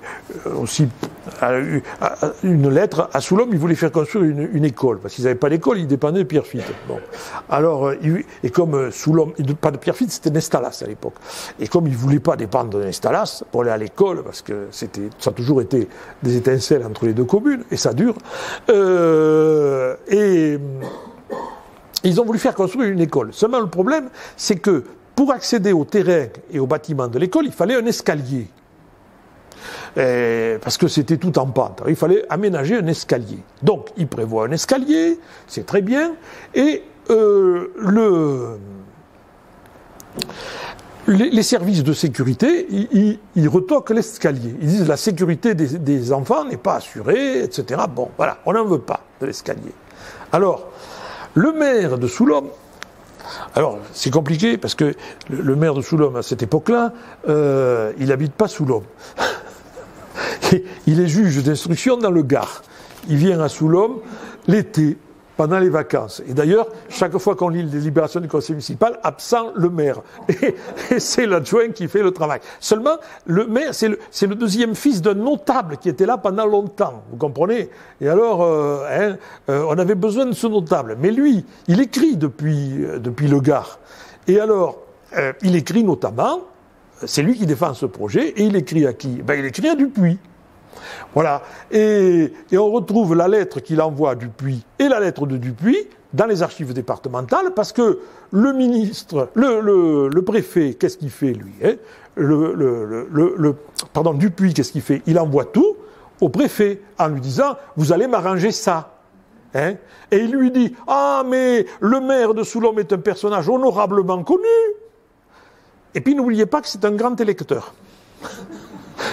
lettre à Soulhomme. Il voulait faire construire une école parce qu'ils n'avaient pas d'école, ils dépendaient de Pierrefitte. Bon, alors, et comme Soulhomme, pas de Pierrefitte, c'était Nestalas à l'époque. Et comme il voulait pas dépendre de Nestalas pour aller à l'école, parce que ça a toujours été des étincelles entre les deux communes, et ça dure. Ils ont voulu faire construire une école. Seulement, le problème, c'est que pour accéder au terrain et au bâtiment de l'école, il fallait un escalier. Parce que c'était tout en pente. Il fallait aménager un escalier. Donc, il prévoit un escalier, c'est très bien, et les services de sécurité, ils retoquent l'escalier. Ils disent la sécurité des enfants n'est pas assurée, etc. Bon, voilà, on n'en veut pas de l'escalier. Alors, le maire de Soulhomme Alors, c'est compliqué parce que le maire de Soulom, à cette époque-là, il n'habite pas Soulom. Il est juge d'instruction dans le Gard. Il vient à Soulom l'été, pendant les vacances. Et d'ailleurs, chaque fois qu'on lit les délibérations du conseil municipal, absent le maire. Et c'est l'adjoint qui fait le travail. Seulement, le maire, c'est le deuxième fils d'un notable qui était là pendant longtemps. Vous comprenez? Et alors, on avait besoin de ce notable. Mais lui, il écrit depuis le Gard. Et alors, il écrit notamment, c'est lui qui défend ce projet, et il écrit à qui? Ben, il écrit à Dupuy. Voilà. Et on retrouve la lettre qu'il envoie à Dupuy et la lettre de Dupuy dans les archives départementales parce que le ministre, le préfet, qu'est-ce qu'il fait lui, hein? Dupuy, qu'est-ce qu'il fait? Il envoie tout au préfet en lui disant « Vous allez m'arranger ça ». Hein? Et il lui dit « Ah, mais le maire de Soulom est un personnage honorablement connu ». Et puis n'oubliez pas que c'est un grand électeur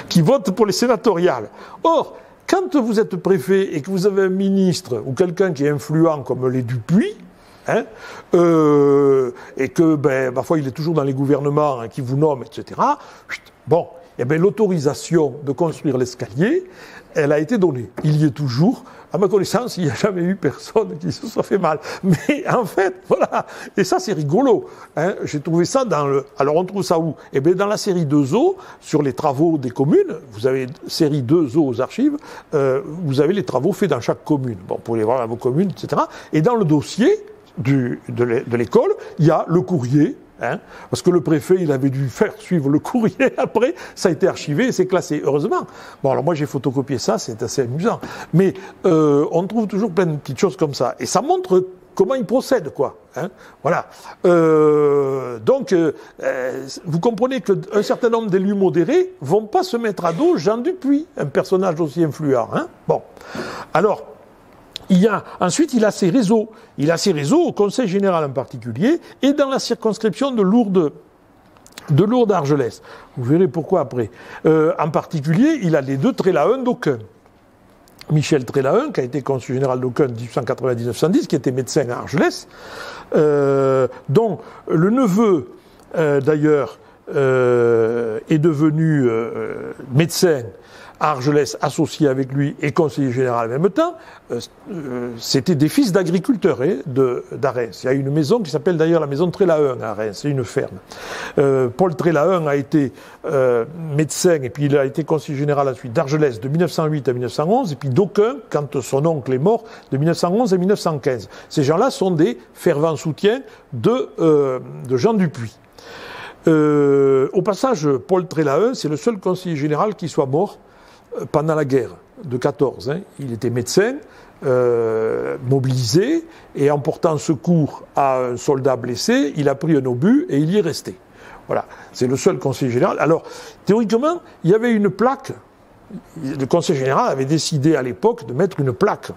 qui vote pour les sénatoriales. Or, quand vous êtes préfet et que vous avez un ministre ou quelqu'un qui est influent comme les Dupuy, hein, et que, parfois il est toujours dans les gouvernements hein, qui vous nomment, etc., bon, eh bien, l'autorisation de construire l'escalier, elle a été donnée. Il y est toujours. À ma connaissance, il n'y a jamais eu personne qui se soit fait mal. Mais en fait, voilà. Et ça, c'est rigolo. Hein. J'ai trouvé ça dans le... Alors, on trouve ça où? Eh bien, dans la série 2O, sur les travaux des communes, vous avez série 2O aux archives, vous avez les travaux faits dans chaque commune. Bon, vous pouvez les voir dans vos communes, etc. Et dans le dossier de l'école, il y a le courrier. Hein, parce que le préfet, il avait dû faire suivre le courrier après, ça a été archivé et c'est classé, heureusement. Bon, alors moi j'ai photocopié ça, c'est assez amusant. Mais on trouve toujours plein de petites choses comme ça. Et ça montre comment il procède, quoi. Hein, voilà. Donc, vous comprenez qu'un certain nombre d'élus modérés vont pas se mettre à dos Jean Dupuy, un personnage aussi influent. Hein. Bon. Alors, ensuite, il a ses réseaux. Il a ses réseaux au Conseil général en particulier et dans la circonscription de Lourdes-Argelès. Vous verrez pourquoi après. En particulier, il a les deux Trélaun d'Aucun. Michel Trélaun, qui a été conseiller général d'Aucun de 1890-1910, qui était médecin à Argelès, dont le neveu, d'ailleurs, est devenu médecin à Argelès, associé avec lui et conseiller général en même temps, c'était des fils d'agriculteurs d'Arens. Il y a une maison qui s'appelle d'ailleurs la maison Trélaun à Arens, c'est une ferme. Paul Trélaun a été médecin et puis il a été conseiller général ensuite d'Argelès de 1908 à 1911 et puis d'Aucun quand son oncle est mort de 1911 à 1915. Ces gens-là sont des fervents soutiens de Jean Dupuy. Au passage, Paul Trélaun, c'est le seul conseiller général qui soit mort pendant la guerre de 14. Hein. Il était médecin, mobilisé, et en portant secours à un soldat blessé, il a pris un obus et il y est resté. Voilà, c'est le seul conseiller général. Alors, théoriquement, il y avait une plaque. Le conseil général avait décidé à l'époque de mettre une plaque.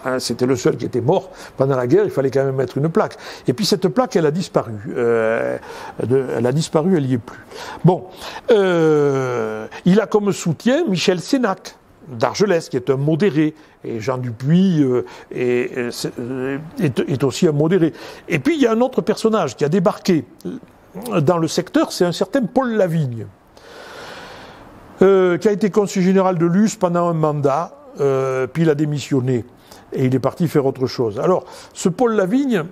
Hein, c'était le seul qui était mort pendant la guerre, il fallait quand même mettre une plaque. Et puis cette plaque, elle a disparu. Elle a disparu, elle n'y est plus. Bon, il a comme soutien Michel Sénac d'Argelès, qui est un modéré. Et Jean Dupuy est aussi un modéré. Et puis il y a un autre personnage qui a débarqué dans le secteur, c'est un certain Paul Lavigne, qui a été conseiller général de Luce pendant un mandat, puis il a démissionné. Et il est parti faire autre chose. Alors, ce Paul Lavigne,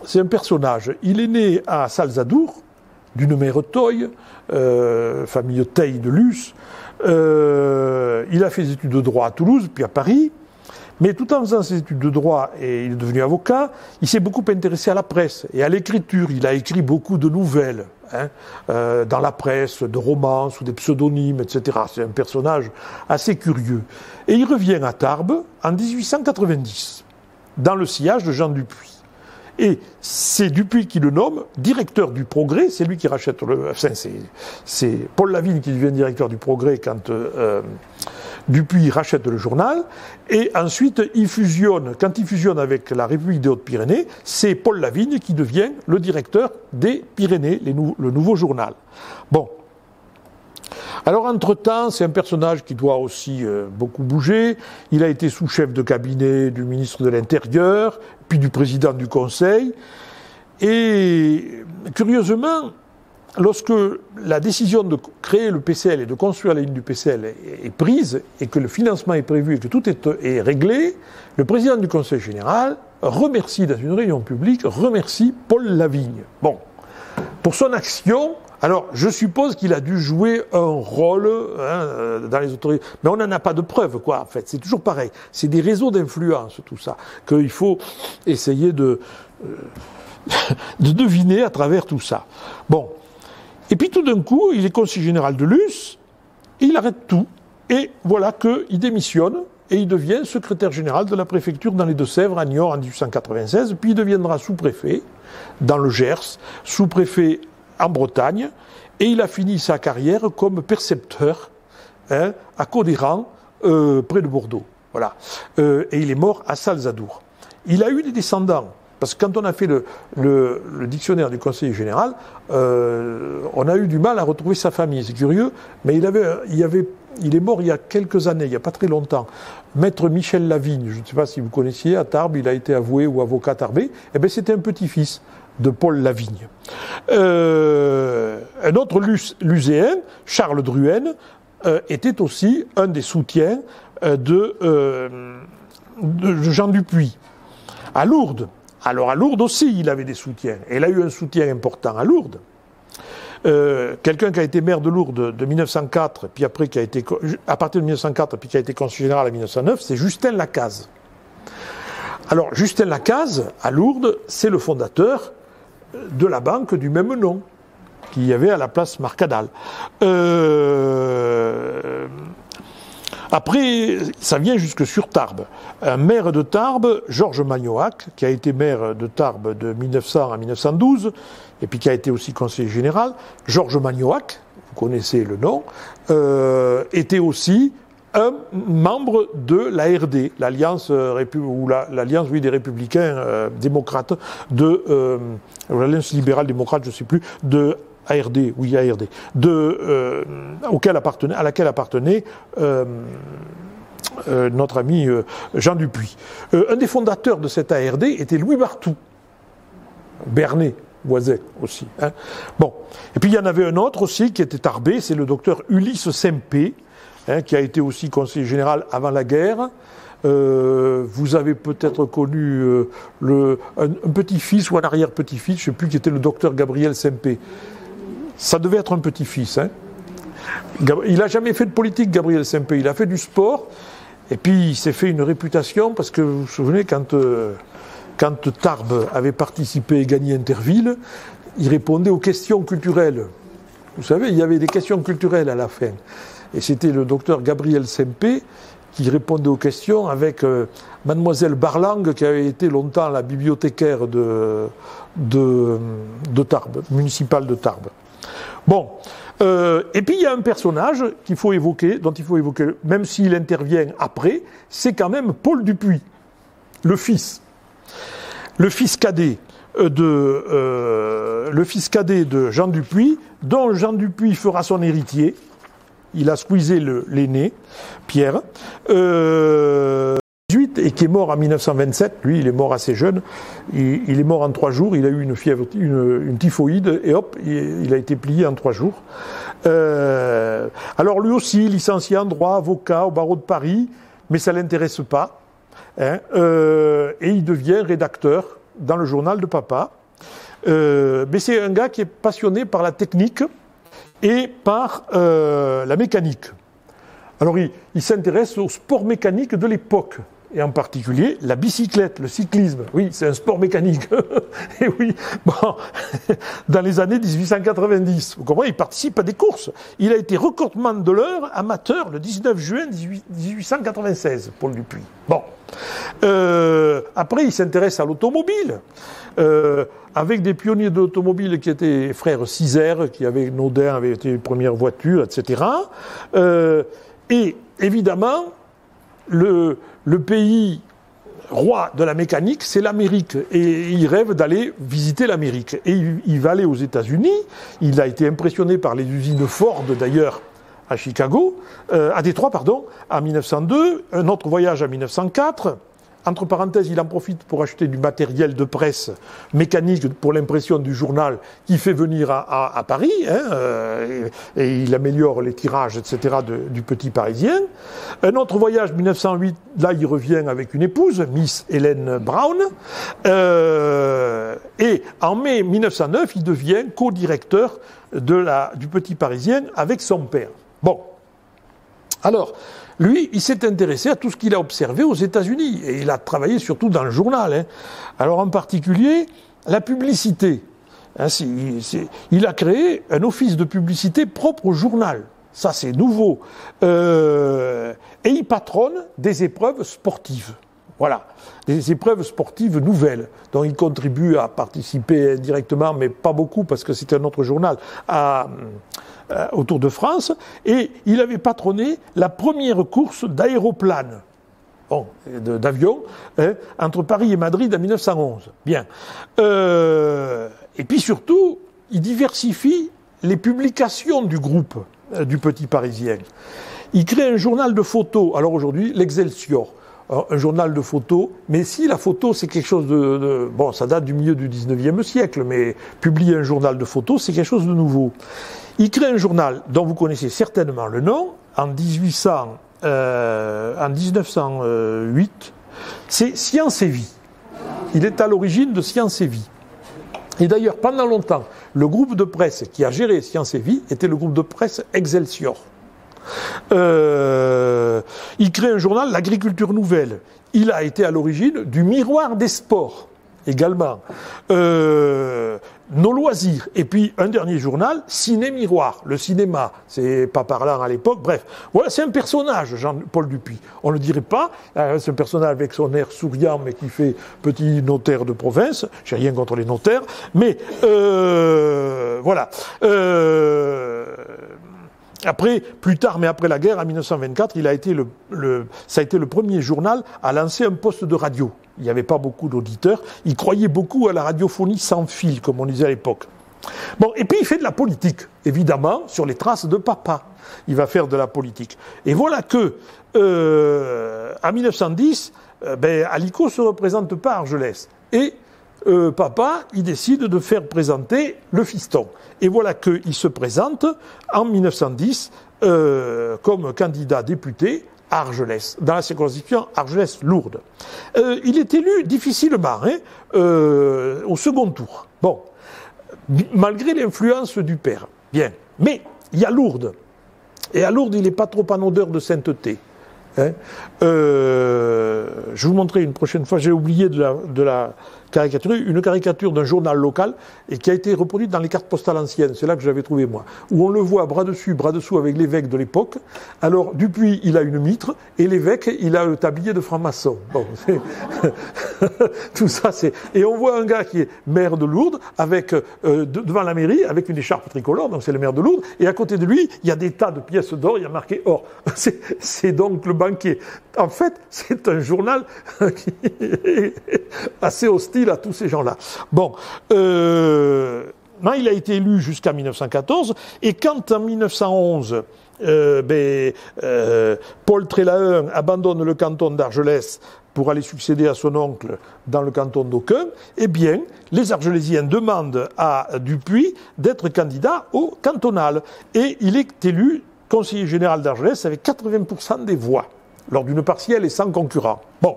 c'est un personnage. Il est né à Salzadour, d'une mère Toy, famille Teil de Luce. Il a fait des études de droit à Toulouse, puis à Paris. Mais tout en faisant ses études de droit, et il est devenu avocat, il s'est beaucoup intéressé à la presse et à l'écriture. Il a écrit beaucoup de nouvelles dans la presse, de romans sous des pseudonymes, etc. C'est un personnage assez curieux. Et il revient à Tarbes en 1890, dans le sillage de Jean Dupuy. Et c'est Dupuy qui le nomme directeur du Progrès, c'est lui qui rachète c'est Paul Lavigne qui devient directeur du Progrès quand Dupuy rachète le journal, et ensuite quand il fusionne avec la République des Hautes-Pyrénées, c'est Paul Lavigne qui devient le directeur des Pyrénées, le nouveau journal. Bon. Alors, entre-temps, c'est un personnage qui doit aussi beaucoup bouger. Il a été sous-chef de cabinet du ministre de l'Intérieur, puis du président du Conseil. Et curieusement, lorsque la décision de créer le PCL et de construire la ligne du PCL est prise, et que le financement est prévu et que tout est réglé, le président du Conseil général remercie, dans une réunion publique, remercie Paul Lavigne. Bon, pour son action. Alors, je suppose qu'il a dû jouer un rôle dans les autorités. Mais on n'en a pas de preuves, quoi, en fait. C'est toujours pareil. C'est des réseaux d'influence, tout ça, qu'il faut essayer de deviner à travers tout ça. Bon. Et puis, tout d'un coup, il est conseiller général de Luce, il arrête tout, et voilà qu'il démissionne, et il devient secrétaire général de la préfecture dans les Deux-Sèvres à Niort en 1896, puis il deviendra sous-préfet dans le Gers, sous-préfet en Bretagne, et il a fini sa carrière comme percepteur à Codéran, près de Bordeaux. Voilà. Et il est mort à Salzadour. Il a eu des descendants, parce que quand on a fait le dictionnaire du conseiller général, on a eu du mal à retrouver sa famille. C'est curieux, mais il est mort il y a quelques années, il n'y a pas très longtemps. Maître Michel Lavigne, je ne sais pas si vous connaissiez, à Tarbes, il a été avoué ou avocat tarbais, eh bien c'était un petit-fils de Paul Lavigne. Un autre luséen, Charles Drouhen, était aussi un des soutiens de Jean Dupuy. À Lourdes. Alors à Lourdes aussi, il avait des soutiens. Et il a eu un soutien important à Lourdes. Quelqu'un qui a été maire de Lourdes de 1904, puis après qui a été à partir de 1904, puis qui a été conseiller général en 1909, c'est Justin Lacaze. Alors Justin Lacaze, à Lourdes, c'est le fondateur de la banque du même nom, qu'il y avait à la place Marcadal. Après, ça vient jusque sur Tarbes. Un maire de Tarbes, Georges Magnoac, qui a été maire de Tarbes de 1900 à 1912, et puis qui a été aussi conseiller général. Georges Magnoac, vous connaissez le nom, était aussi un membre de l'ARD, l'Alliance des Républicains démocrates, l'Alliance libérale démocrate, je ne sais plus, de ARD, oui, ARD, à laquelle appartenait notre ami Jean Dupuy. Un des fondateurs de cette ARD était Louis Barthou, Bernay, Boiset aussi. Hein. Bon. Et puis il y en avait un autre aussi qui était tarbé, c'est le docteur Ulysse Sempé, qui a été aussi conseiller général avant la guerre. Vous avez peut-être connu un petit-fils ou un arrière-petit-fils, je ne sais plus, qui était le docteur Gabriel Sempé. Ça devait être un petit-fils. Hein. Il n'a jamais fait de politique, Gabriel Sempé. Il a fait du sport, et puis il s'est fait une réputation, parce que vous vous souvenez, quand Tarbes avait participé et gagné Interville, il répondait aux questions culturelles. Vous savez, il y avait des questions culturelles à la fin. Et c'était le docteur Gabriel Sempé qui répondait aux questions avec mademoiselle Barlang, qui avait été longtemps la bibliothécaire de Tarbes, municipale de Tarbes. Bon, et puis il y a un personnage dont il faut évoquer, même s'il intervient après, c'est quand même Paul Dupuy, le fils cadet de Jean Dupuy, dont Jean Dupuy fera son héritier. Il a squeezé l'aîné, Pierre, et qui est mort en 1927. Lui, il est mort assez jeune. Il est mort en 3 jours. Il a eu une fièvre, une typhoïde, et hop, il a été plié en 3 jours. Alors lui aussi, licencié en droit, avocat au barreau de Paris, mais ça ne l'intéresse pas. Hein, et il devient rédacteur dans le journal de papa. Mais c'est un gars qui est passionné par la technique et par la mécanique. Alors il s'intéresse au sport mécanique de l'époque, et en particulier la bicyclette, le cyclisme. Oui, c'est un sport mécanique. Et oui, bon, dans les années 1890, vous comprenez, il participe à des courses. Il a été recordman de l'heure amateur le 19 juin 1896, Paul Dupuy. Bon. Après, il s'intéresse à l'automobile, avec des pionniers de l'automobile qui étaient les frères Cizère, qui avaient Naudin, avait été les premières voitures, etc. Et évidemment, le pays roi de la mécanique, c'est l'Amérique. Et il rêve d'aller visiter l'Amérique. Et il va aller aux États-Unis. Il a été impressionné par les usines Ford, d'ailleurs, à Détroit, en 1902. Un autre voyage en 1904. entre parenthèses, il en profite pour acheter du matériel de presse mécanique pour l'impression du journal qu'il fait venir à Paris, et il améliore les tirages, etc., du Petit Parisien. Un autre voyage, 1908, là il revient avec une épouse, Miss Hélène Brown, et en mai 1909, il devient co-directeur du Petit Parisien avec son père. Bon, alors, lui, il s'est intéressé à tout ce qu'il a observé aux États-Unis, et il a travaillé surtout dans le journal. Alors en particulier, la publicité. Il a créé un office de publicité propre au journal. Ça, c'est nouveau. Et il patronne des épreuves sportives. Voilà, des épreuves sportives nouvelles, dont il contribue à participer indirectement, mais pas beaucoup, parce que c'était un autre journal, au Tour de France, et il avait patronné la première course d'aéroplane, d'avion, entre Paris et Madrid en 1911. Bien. Et puis surtout, il diversifie les publications du groupe du Petit Parisien. Il crée un journal de photos, alors aujourd'hui, l'Excelsior. Un journal de photos, mais si la photo c'est quelque chose bon, ça date du milieu du 19e siècle, mais publier un journal de photos c'est quelque chose de nouveau. Il crée un journal dont vous connaissez certainement le nom, en 1908, c'est Science et Vie. Il est à l'origine de Science et Vie. Et d'ailleurs, pendant longtemps, le groupe de presse qui a géré Science et Vie était le groupe de presse Excelsior. Il crée un journal, l'Agriculture Nouvelle. Il a été à l'origine du Miroir des Sports, également. Nos Loisirs. Et puis, un dernier journal, Ciné-Miroir. Le cinéma, c'est pas parlant à l'époque. Bref, voilà, c'est un personnage, Jean-Paul Dupuy. On ne le dirait pas. C'est un personnage avec son air souriant, mais qui fait petit notaire de province. J'ai rien contre les notaires. Mais, voilà. Après, plus tard, mais après la guerre, en 1924, ça a été le premier journal à lancer un poste de radio. Il n'y avait pas beaucoup d'auditeurs. Il croyait beaucoup à la radiophonie sans fil, comme on disait à l'époque. Bon, et puis il fait de la politique, évidemment, sur les traces de papa. Il va faire de la politique. Et voilà que, en 1910, Allico se représente pas à Argelès. Et papa, il décide de faire présenter le fiston. Et voilà qu'il se présente en 1910 comme candidat député à Argelès, dans la circonscription Argelès-Lourdes. Il est élu difficilement, au second tour. Bon, malgré l'influence du père. Bien. Mais il y a Lourdes. Et à Lourdes, il n'est pas trop en odeur de sainteté. Je vous montrerai une prochaine fois, j'ai oublié de la caricaturer, une caricature d'un journal local et qui a été reproduite dans les cartes postales anciennes, c'est là que je l'avais trouvé moi, où on le voit bras dessus, bras dessous avec l'évêque de l'époque. Alors Dupuy, il a une mitre et l'évêque, il a le tablier de franc-maçon. Bon, tout ça c'est... Et on voit un gars qui est maire de Lourdes avec devant la mairie avec une écharpe tricolore, donc c'est le maire de Lourdes, et à côté de lui, il y a des tas de pièces d'or, il y a marqué or. C'est donc le banquier. En fait, c'est un journal qui est assez hostile à tous ces gens-là. Bon, il a été élu jusqu'à 1914, et quand en 1911, Paul Trélaun abandonne le canton d'Argelès pour aller succéder à son oncle dans le canton d'Aucun, eh bien, les Argelésiens demandent à Dupuy d'être candidat au cantonal. Et il est élu conseiller général d'Argelès avec 80% des voix, lors d'une partielle et sans concurrent. Bon.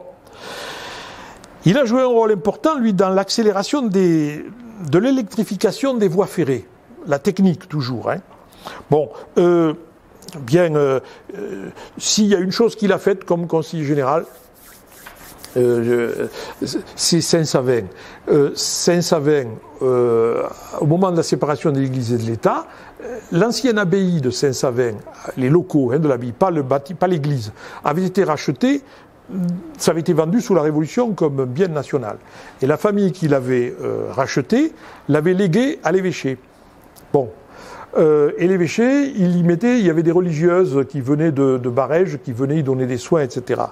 Il a joué un rôle important, lui, dans l'accélération de l'électrification des voies ferrées. La technique, toujours. Bon, s'il y a une chose qu'il a faite comme conseiller général, c'est Saint-Savin. Saint-Savin, au moment de la séparation de l'Église et de l'État, l'ancienne abbaye de Saint-Savin, les locaux de l'abbaye, pas l'église, avait été rachetée. Ça avait été vendu sous la Révolution comme bien national. Et la famille qui l'avait racheté l'avait légué à l'évêché. Bon. Et l'évêché, il y avait des religieuses qui venaient de Barège, qui venaient y donner des soins, etc.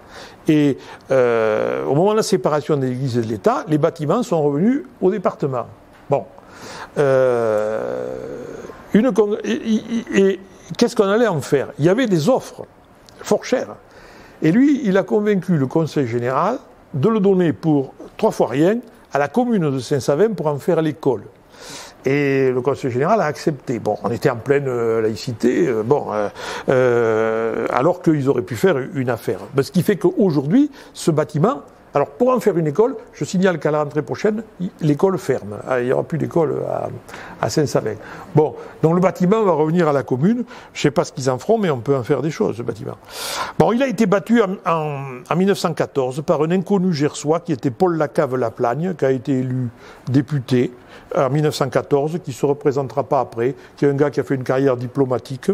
Et au moment de la séparation de l'Église et de l'État, les bâtiments sont revenus au département. Bon. Et qu'est-ce qu'on allait en faire? Il y avait des offres fort chères. Et lui, il a convaincu le Conseil général de le donner pour 3 fois rien à la commune de Saint-Savin pour en faire l'école. Et le Conseil général a accepté. Bon, on était en pleine laïcité, alors qu'ils auraient pu faire une affaire. Ce qui fait qu'aujourd'hui, ce bâtiment, alors pour en faire une école, je signale qu'à la rentrée prochaine, l'école ferme. Il n'y aura plus d'école à Saint-Savin. Bon, donc le bâtiment va revenir à la commune. Je ne sais pas ce qu'ils en feront, mais on peut en faire des choses, ce bâtiment. Bon, il a été battu en 1914 par un inconnu gersois qui était Paul Lacave-Laplagne, qui a été élu député en 1914, qui ne se représentera pas après, qui est un gars qui a fait une carrière diplomatique,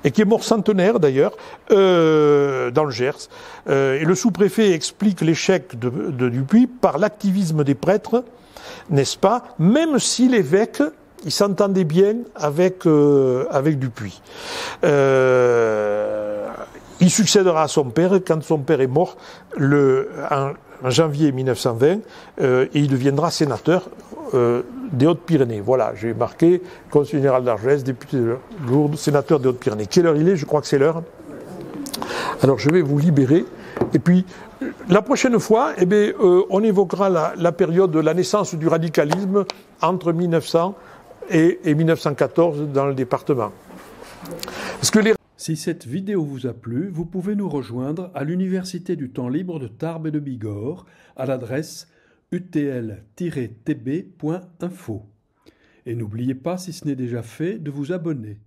et qui est mort centenaire d'ailleurs, dans le Gers. Et le sous-préfet explique l'échec de Dupuy par l'activisme des prêtres, n'est-ce pas, même si l'évêque, il s'entendait bien avec Dupuy. Il succédera à son père quand son père est mort en janvier 1920, et il deviendra sénateur des Hautes-Pyrénées. Voilà, j'ai marqué conseiller général d'Argelès, député de Lourdes, sénateur des Hautes-Pyrénées. Quelle heure il est? Je crois que c'est l'heure. Alors je vais vous libérer. Et puis, la prochaine fois, on évoquera la période de la naissance du radicalisme entre 1900 et 1914 dans le département. Parce que Si cette vidéo vous a plu, vous pouvez nous rejoindre à l'Université du temps libre de Tarbes et de Bigorre à l'adresse utl-tb.info. Et n'oubliez pas, si ce n'est déjà fait, de vous abonner.